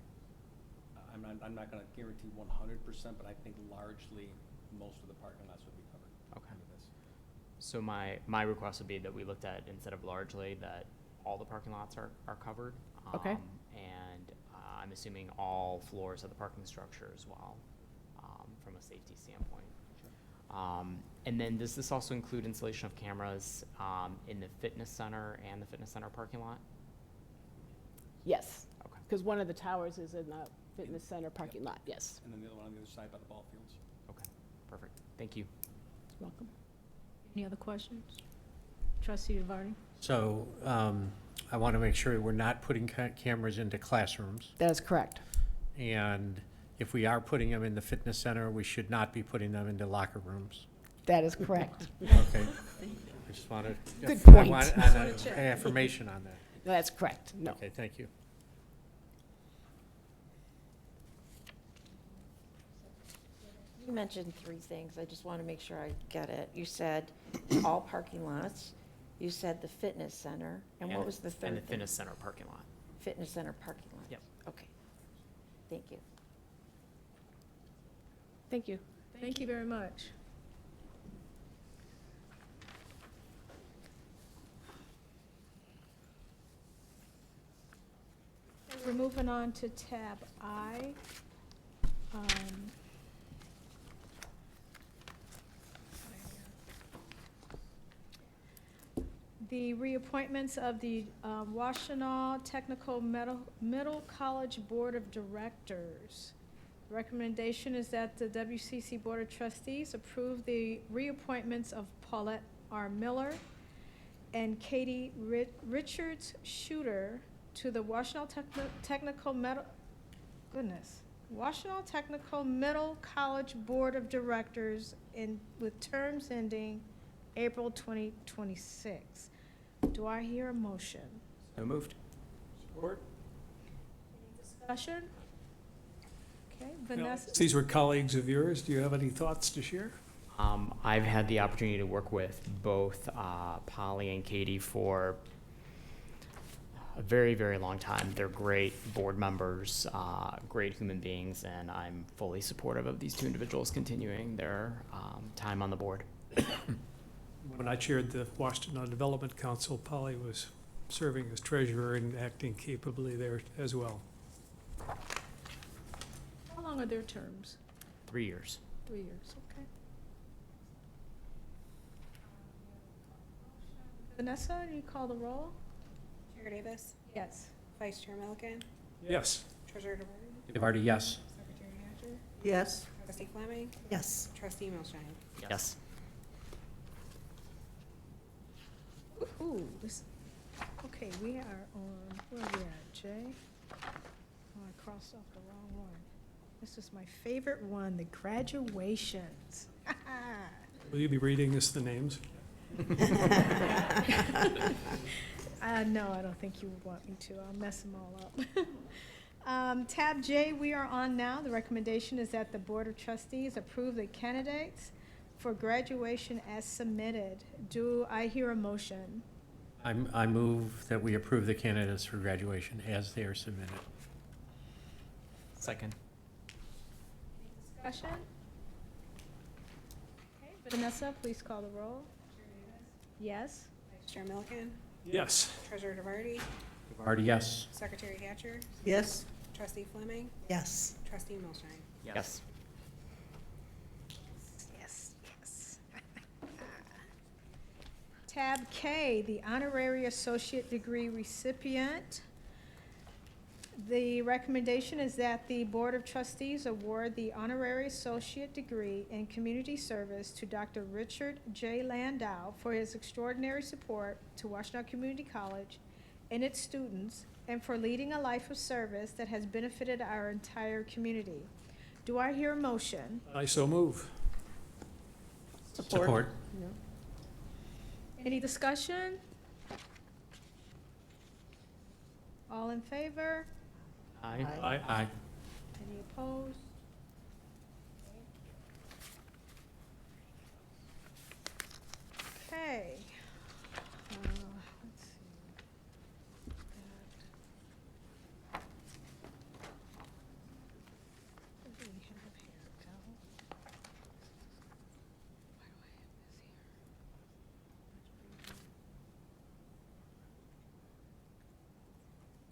I'm not gonna guarantee 100%, but I think largely most of the parking lots would be covered. Okay. Under this. So my request would be that we looked at, instead of largely, that all the parking lots are covered. Okay. And I'm assuming all floors of the parking structure as well, from a safety standpoint. Sure. And then does this also include installation of cameras in the fitness center and the fitness center parking lot? Yes. Okay. Because one of the towers is in the fitness center parking lot, yes. And then the other one on the other side by the ball fields. Okay, perfect. Thank you. Welcome. Any other questions? Trustee DeVarty? So I want to make sure we're not putting cameras into classrooms. That is correct. And if we are putting them in the fitness center, we should not be putting them into locker rooms. That is correct. Okay. I just wanted. Good I point. want an affirmation on that. That's correct, no. Okay, thank you. You mentioned 3 things. I just want to make sure I get it. You said all parking lots, you said the fitness center, and what was the third And the thing? fitness center parking lot. Fitness center parking lot? Yep. Okay. Thank you. Thank you. Thank you very much. We're moving on to tab I. The reappointments of the Washtenaw Technical Middle College Board of Directors. The recommendation is that the WCC Board of Trustees approve the reappointments of Paulette R. Miller and Katie Richards Shooter to the Washtenaw Technical Middle College Board of Directors with terms ending April 2026. Do I hear a motion? So moved. Support. Discussion? Okay, Vanessa? These were colleagues of yours. Do you have any thoughts to share? I've had the opportunity to work with both Polly and Katie for a very, very long time. They're great board members, great human beings, and I'm fully supportive of these two individuals continuing their time on the board. When I chaired the Washtenaw Development Council, Polly was serving as treasurer and acting capably there as well. How long are their terms? 3 years. 3 years, okay. Vanessa, do you call the roll? Chair Davis? Yes. Vice Chair Milliken? Yes. Treasurer DeVarty? DeVarty, yes. Secretary Hatcher? Yes. Trustee Fleming? Yes. Trustee Milstein? Yes. Ooh, this, okay, we are on, where are we at, Jay? Oh, I crossed off the wrong one. This is my favorite one, the graduations. Will you be reading us the names? No, I don't think you would want me to. I'll mess them all up. Tab J, we are on now. The recommendation is that the Board of Trustees approve the candidates for graduation as submitted. Do I hear a motion? I move that we approve the candidates for graduation as they are submitted. Second. Discussion? Okay, Vanessa, please call the roll. Yes? Vice Chair Milliken? Yes. Treasurer DeVarty? DeVarty, yes. Secretary Hatcher? Yes. Trustee Fleming? Yes. Trustee Milstein? Yes. Yes, yes. Tab K, the honorary associate degree recipient. The recommendation is that the Board of Trustees award the honorary associate degree in community service to Dr. Richard J. Landau for his extraordinary support to Washtenaw Community College and its students, and for leading a life of service that has benefited our entire community. Do I hear a motion? I so move. Support. Any discussion? All in favor? Aye. Aye. Any opposed? Okay. Let's see. What do we have here, Cal?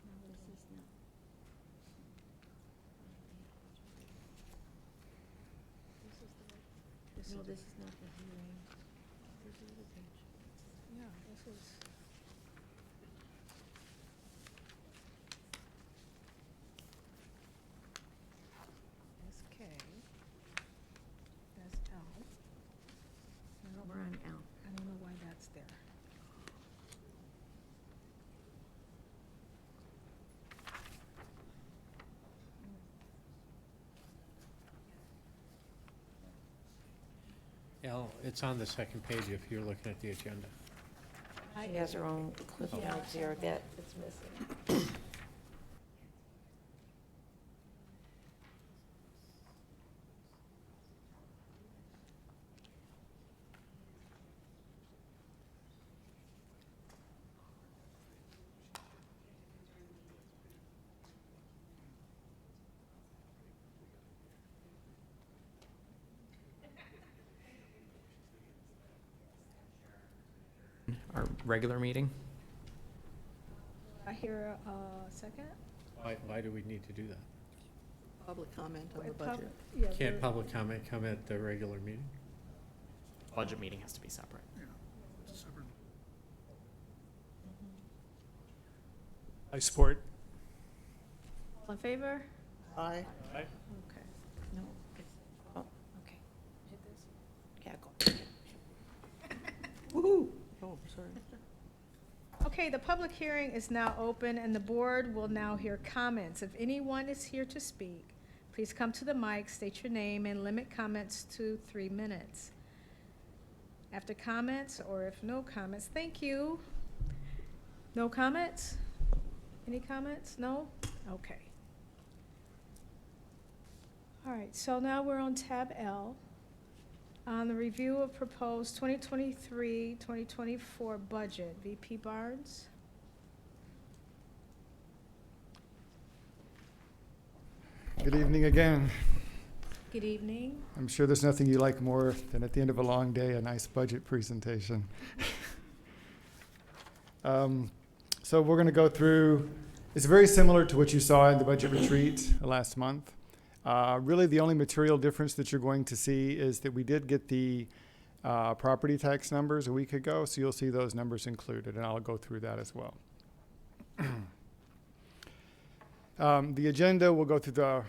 Why do I have this here? No, this is not the hearing. This is the page. Yeah, this is. SK. That's L. We're on L. I don't know why that's there. Al, it's on the second page if you're looking at the agenda. She has her own clip notes here that it's missing. Our regular meeting? I hear a second. Why do we need to do that? Public comment on the Pub- budget. yeah, Can't we're- public comment come at the regular meeting? Budget meeting has to be separate. I support. All in favor? Aye. Aye. Okay. No, it's, oh, okay. Hit this. Yeah, go. Woo-hoo. Oh, sorry. Okay, the public hearing is now open, and the board will now hear comments. If anyone is here to speak, please come to the mic, state your name, and limit comments to 3 minutes. After comments, or if no comments, thank you. No comments? Any comments? No? Okay. All right, so now we're on tab L. On the review of proposed 2023-2024 budget, VP Barnes. Good evening again. Good evening. I'm sure there's nothing you like more than at the end of a long day, a nice budget presentation. So we're going to go through, it's very similar to what you saw in the budget retreat last month. Really the only material difference that you're going to see is that we did get the property tax numbers a week ago, so you'll see those numbers included, and I'll go through that as well. The agenda, we'll go through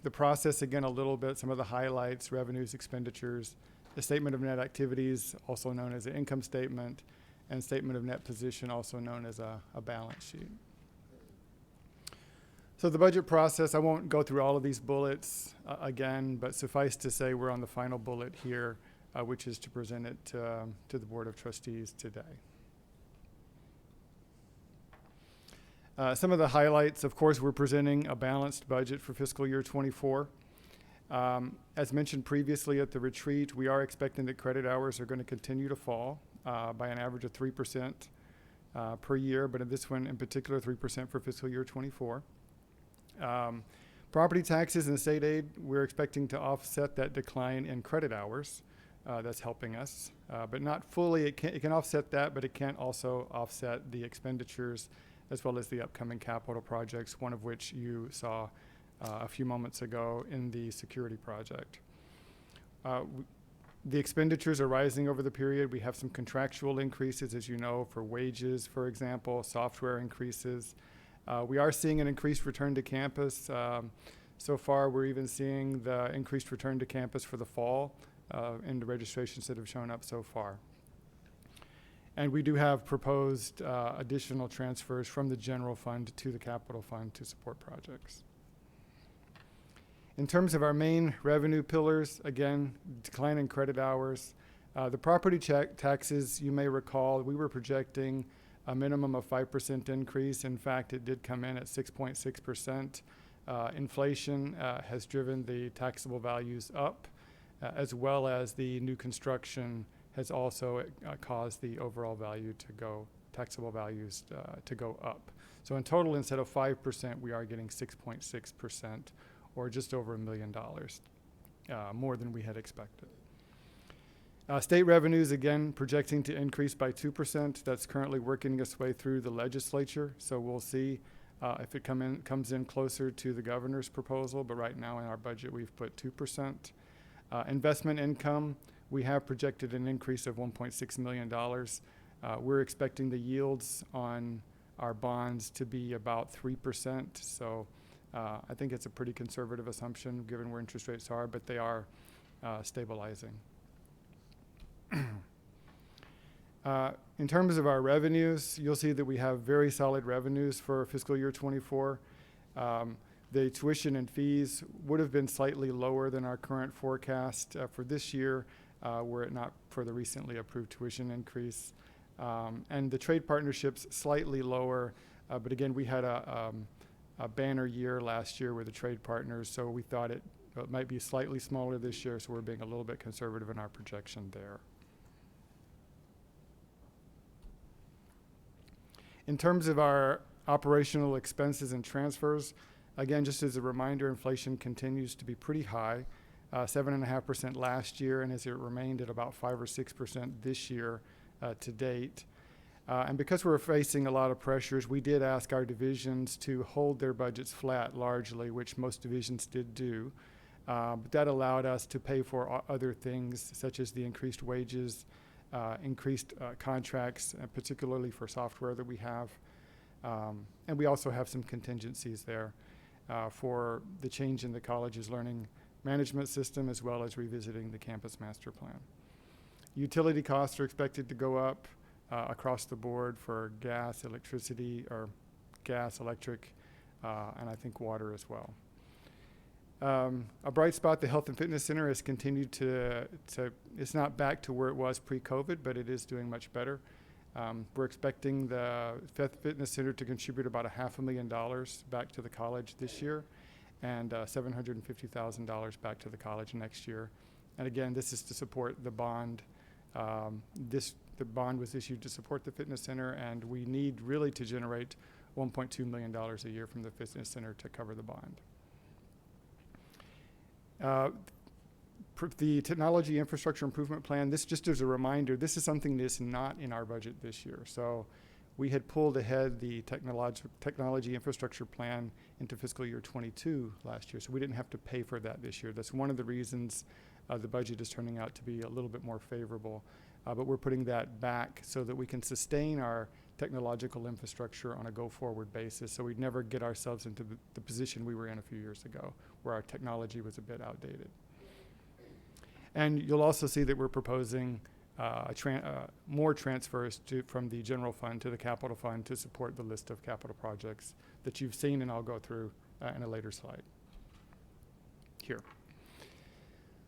the process again a little bit, some of the highlights, revenues, expenditures, the statement of net activities, also known as an income statement, and statement of net position, also known as a balance sheet. So the budget process, I won't go through all of these bullets again, but suffice to say we're on the final bullet here, which is to present it to the Board of Trustees today. Some of the highlights, of course, we're presenting a balanced budget for fiscal year 24. As mentioned previously at the retreat, we are expecting that credit hours are going to continue to fall by an average of 3% per year, but in this one in particular, 3% for fiscal year 24. Property taxes and state aid, we're expecting to offset that decline in credit hours. That's helping us, but not fully. It can offset that, but it can't also offset the expenditures as well as the upcoming capital projects, one of which you saw a few moments ago in the security project. The expenditures are rising over the period. We have some contractual increases, as you know, for wages, for example, software increases. We are seeing an increased return to campus. So far, we're even seeing the increased return to campus for the fall in the registrations that have shown up so far. And we do have proposed additional transfers from the general fund to the capital fund to support projects. In terms of our main revenue pillars, again, decline in credit hours. The property taxes, you may recall, we were projecting a minimum of 5% increase. In fact, it did come in at 6.6%. Inflation has driven the taxable values up, as well as the new construction has also caused the overall value to go, taxable values to go up. So in total, instead of 5%, we are getting 6.6%, or just over $1 million, more than we had expected. State revenues, again, projecting to increase by 2%. That's currently working its way through the legislature, so we'll see if it comes in closer to the governor's proposal, but right now in our budget we've put 2%. Investment income, we have projected an increase of $1.6 million. We're expecting the yields on our bonds to be about 3%, so I think it's a pretty conservative assumption given where interest rates are, but they are stabilizing. In terms of our revenues, you'll see that we have very solid revenues for fiscal year 24. The tuition and fees would have been slightly lower than our current forecast for this year, were it not for the recently approved tuition increase. And the trade partnerships slightly lower, but again, we had a banner year last year with the trade partners, so we thought it might be slightly smaller this year, so we're being a little bit conservative in our projection there. In terms of our operational expenses and transfers, again, just as a reminder, inflation continues to be pretty high, 7.5% last year, and as it remained at about 5 or 6% this year to date. And because we're facing a lot of pressures, we did ask our divisions to hold their budgets flat largely, which most divisions did do. But that allowed us to pay for other things, such as the increased wages, increased contracts, particularly for software that we have. And we also have some contingencies there for the change in the college's learning management system, as well as revisiting the campus master plan. Utility costs are expected to go up across the board for gas, electricity, or gas, electric, and I think water as well. A bright spot, the Health and Fitness Center has continued to it's not back to where it was pre-COVID, but it is doing much better. We're expecting the Fitness Center to contribute about $500,000 back to the college this year. and $750,000 back to the college next year. And again, this is to support the bond. The bond was issued to support the fitness center, and we need really to generate $1.2 million a year from the fitness center to cover the bond. The technology infrastructure improvement plan, this just as a reminder, this is something that's not in our budget this year. So we had pulled ahead the technology infrastructure plan into fiscal year 22 last year, so we didn't have to pay for that this year. That's one of the reasons the budget is turning out to be a little bit more favorable. But we're putting that back so that we can sustain our technological infrastructure on a go-forward basis, so we'd never get ourselves into the position we were in a few years ago, where our technology was a bit outdated. And you'll also see that we're proposing more transfers from the general fund to the capital fund to support the list of capital projects that you've seen, and I'll go through in a later slide here.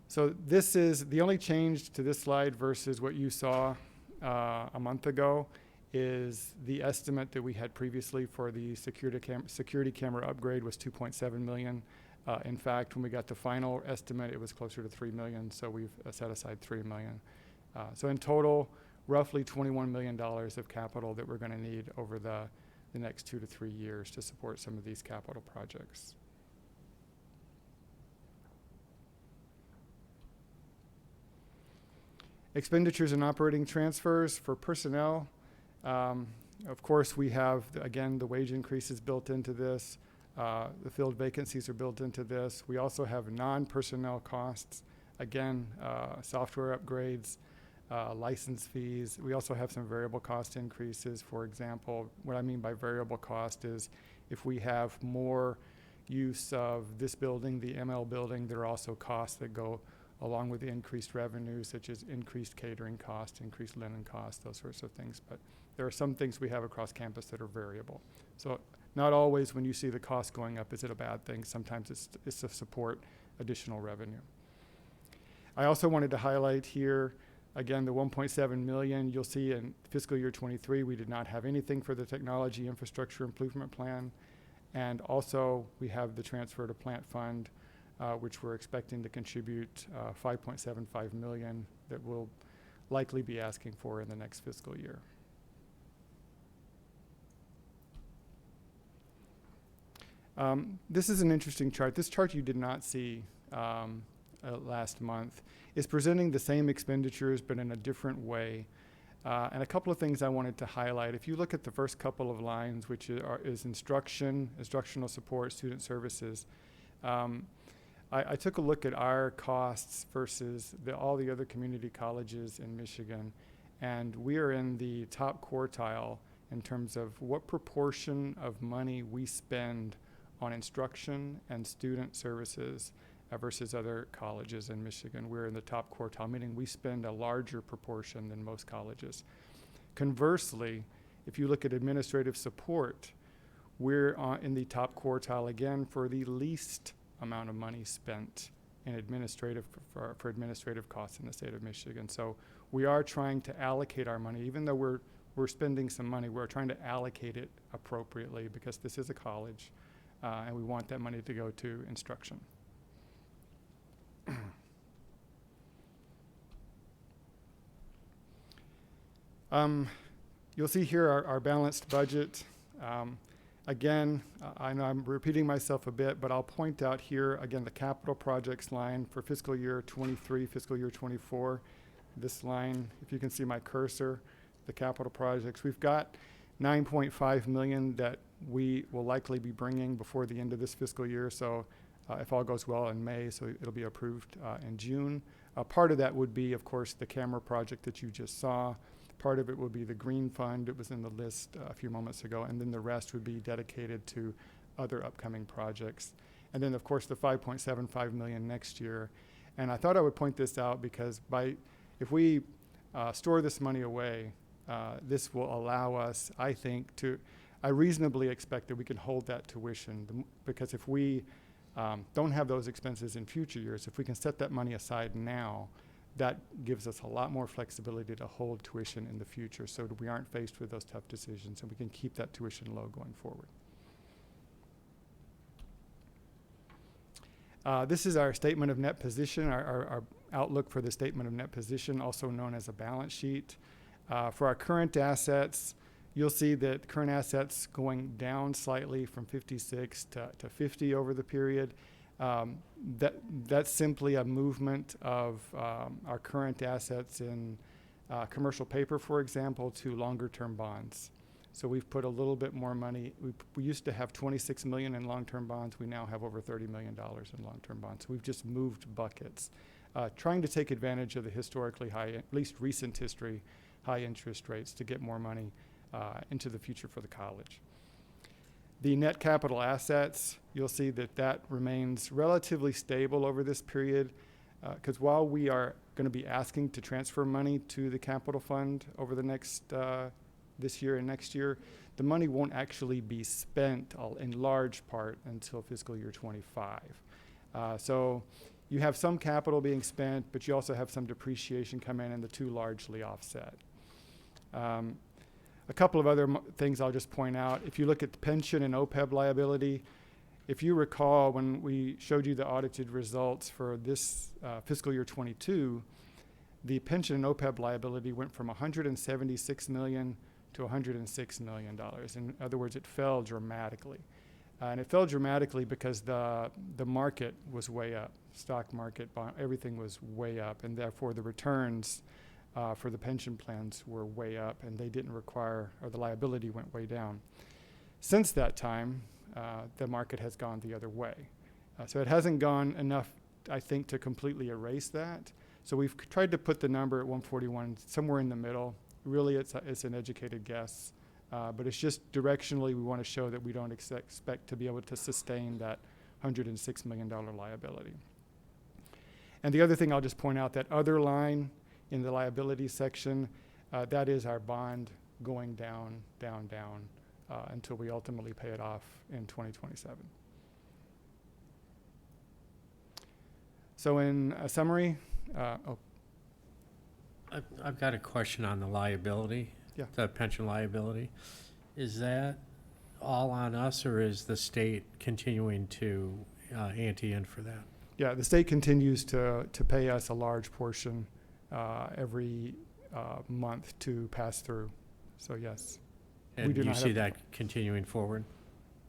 So this is the only change to this slide versus what you saw a month ago is the estimate that we had previously for the security camera upgrade was $2.7 million. In fact, when we got the final estimate, it was closer to $3 million, so we've set aside $3 million. So in total, roughly $21 million of capital that we're going to need over the next 2 to 3 years to support some of these capital projects. Expenditures and operating transfers for personnel. Of course, we have, again, the wage increases built into this. The filled vacancies are built into this. We also have non-personnel costs. Again, software upgrades, license fees. We also have some variable cost increases. For example, what I mean by variable cost is if we have more use of this building, the ML building, there are also costs that go along with the increased revenue, such as increased catering costs, increased linen costs, those sorts of things. But there are some things we have across campus that are variable. So not always when you see the cost going up is it a bad thing. Sometimes it's to support additional revenue. I also wanted to highlight here, again, the $1.7 million. You'll see in fiscal year 23, we did not have anything for the technology infrastructure improvement plan. And also we have the transfer to plant fund, which we're expecting to contribute $5.75 million that we'll likely be asking for in the next fiscal year. This is an interesting chart. This chart you did not see last month. It's presenting the same expenditures but in a different way. And a couple of things I wanted to highlight. If you look at the first couple of lines, which is instruction, instructional support, student services, I took a look at our costs versus all the other community colleges in Michigan, and we are in the top quartile in terms of what proportion of money we spend on instruction and student services versus other colleges in Michigan. We're in the top quartile, meaning we spend a larger proportion than most colleges. Conversely, if you look at administrative support, we're in the top quartile again for the least amount of money spent in for administrative costs in the state of Michigan. So we are trying to allocate our money, even though we're spending some money, we're trying to allocate it appropriately because this is a college and we want that money to go to instruction. You'll see here our balanced budget. Again, I know I'm repeating myself a bit, but I'll point out here, again, the capital projects line for fiscal year 23, fiscal year 24. This line, if you can see my cursor, the capital projects. We've got $9.5 million that we will likely be bringing before the end of this fiscal year. So if all goes well in May, so it'll be approved in June. Part of that would be, of course, the camera project that you just saw. Part of it would be the green fund. It was in the list a few moments ago. And then the rest would be dedicated to other upcoming projects. And then, of course, the $5.75 million next year. And I thought I would point this out because if we store this money away, this will allow us, I think, I reasonably expect that we can hold that tuition because if we don't have those expenses in future years, if we can set that money aside now, that gives us a lot more flexibility to hold tuition in the future so that we aren't faced with those tough decisions and we can keep that tuition low going forward. This is our statement of net position, our outlook for the statement of net position, also known as a balance sheet. For our current assets, you'll see that current assets going down slightly from 56 to 50 over the period. That's simply a movement of our current assets in commercial paper, for example, to longer-term bonds. So we've put a little bit more money. We used to have $26 million in long-term bonds. We now have over $30 million in long-term bonds. So we've just moved buckets, trying to take advantage of the historically high, at least recent history, high interest rates to get more money into the future for the college. The net capital assets, you'll see that that remains relatively stable over this period, because while we are going to be asking to transfer money to the capital fund over the next this year and next year, the money won't actually be spent in large part until fiscal year 25. So you have some capital being spent, but you also have some depreciation come in, and the two largely offset. A couple of other things I'll just point out. If you look at the pension and OPEB liability, if you recall when we showed you the audited results for this fiscal year 22, the pension and OPEB liability went from $176 million to $106 million. In other words, it fell dramatically. And it fell dramatically because the market was way up. Stock market, bond, everything was way up, and therefore the returns for the pension plans were way up, and they didn't require, or the liability went way down. Since that time, the market has gone the other way. So it hasn't gone enough, I think, to completely erase that. So we've tried to put the number at 141 somewhere in the middle. Really, it's an educated guess, but it's just directionally we want to show that we don't expect to be able to sustain that $106 million liability. And the other thing I'll just point out, that other line in the liability section, that is our bond going down, down, down until we ultimately pay it off in 2027. So in a summary, I've got a question on the liability, Yeah. the pension liability. Is that all on us, or is the state continuing to ante in for that? Yeah, the state continues to pay us a large portion every month to pass through. So yes. And you see that continuing forward?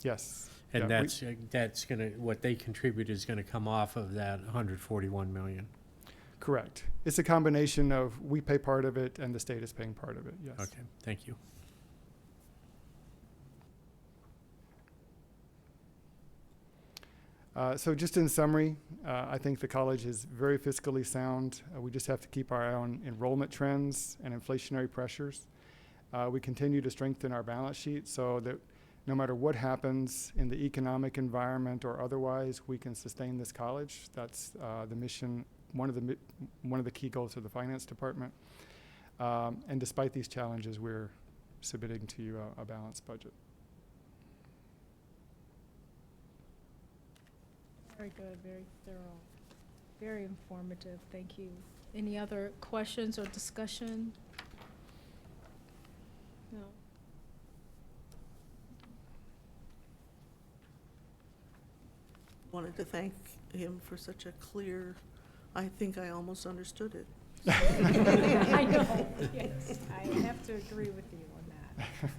Yes. And Yeah, that's gonna, what they contribute is gonna come off of that 141 million? Correct. It's a combination of we pay part of it and the state is paying part of it, yes. Okay, thank you. So just in summary, I think the college is very fiscally sound. We just have to keep our eye on enrollment trends and inflationary pressures. We continue to strengthen our balance sheet so that no matter what happens in the economic environment or otherwise, we can sustain this college. That's the mission, one of the key goals of the finance department. And despite these challenges, we're submitting to you a balanced budget. Very good, very thorough, very informative. Thank you. Any other questions or discussion? No. Wanted to thank him for such a clear, I think I almost understood it. I know, yes, I have to agree with you on that.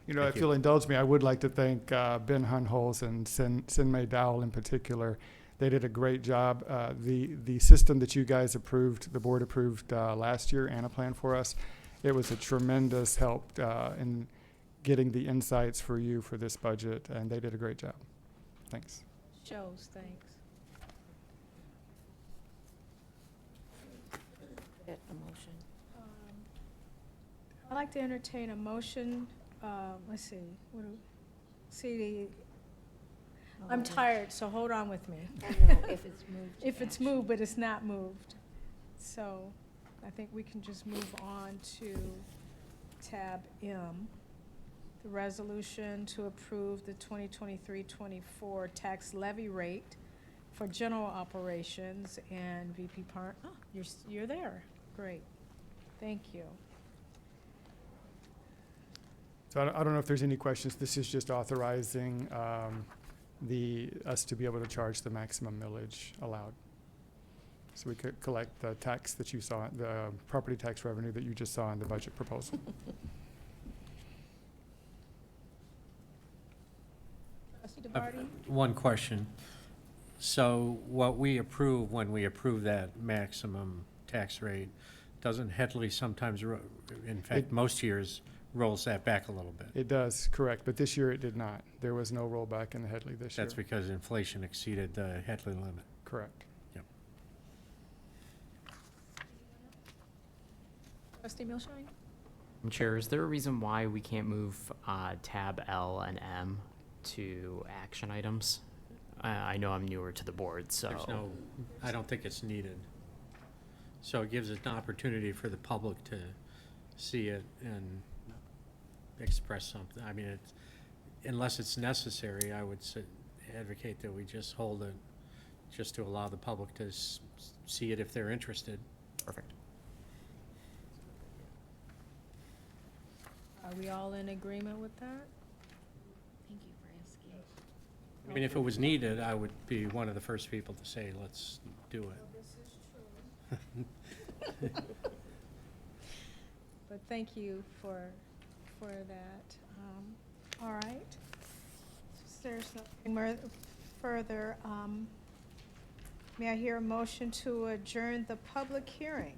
You know, if you'll indulge me, I would like to thank Ben Hunholz and Sin-Mei Dowell in particular. They did a great job. The system that you guys approved, the board approved last year, Anaplan for us, it was a tremendous help in getting the insights for you for this budget, and they did a great job. Thanks. Shows, thanks. A motion. I'd like to entertain a motion. Let's see. I'm tired, so hold on with me. I know, if it's moved. If it's moved, but it's not moved. So I think we can just move on to tab M, the resolution to approve the 2023-24 tax levy rate for general operations, and VP Park. Oh, you're there. Great. Thank you. So I don't know if there's any questions. This is just authorizing us to be able to charge the maximum millage allowed. So we could collect the tax that you saw, the property tax revenue that you just saw in the budget proposal. Trustee DeBarty? One question. So what we approve when we approve that maximum tax rate, doesn't Headley sometimes, in fact, most years, rolls that back a little bit? It does, correct, but this year it did not. There was no rollback in the Headley this year. That's because inflation exceeded the Headley limit. Correct. Yep. Trustee Milshine? Chair, is there a reason why we can't move tab L and M to action items? I know I'm newer to the board, so. There's no, I don't think it's needed. So it gives it an opportunity for the public to see it and express something. I mean, it's, unless it's necessary, I would advocate that we just hold it, just to allow the public to see it if they're interested. Perfect. Are we all in agreement with that? Thank you for asking. I mean, if it was needed, I would be one of the first people to say, let's do it. But thank you for that. All right. Since there's nothing more further, may I hear a motion to adjourn the public hearing?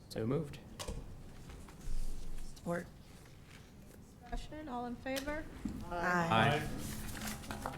So moved. Or Discussion, all in favor? Aye. Aye.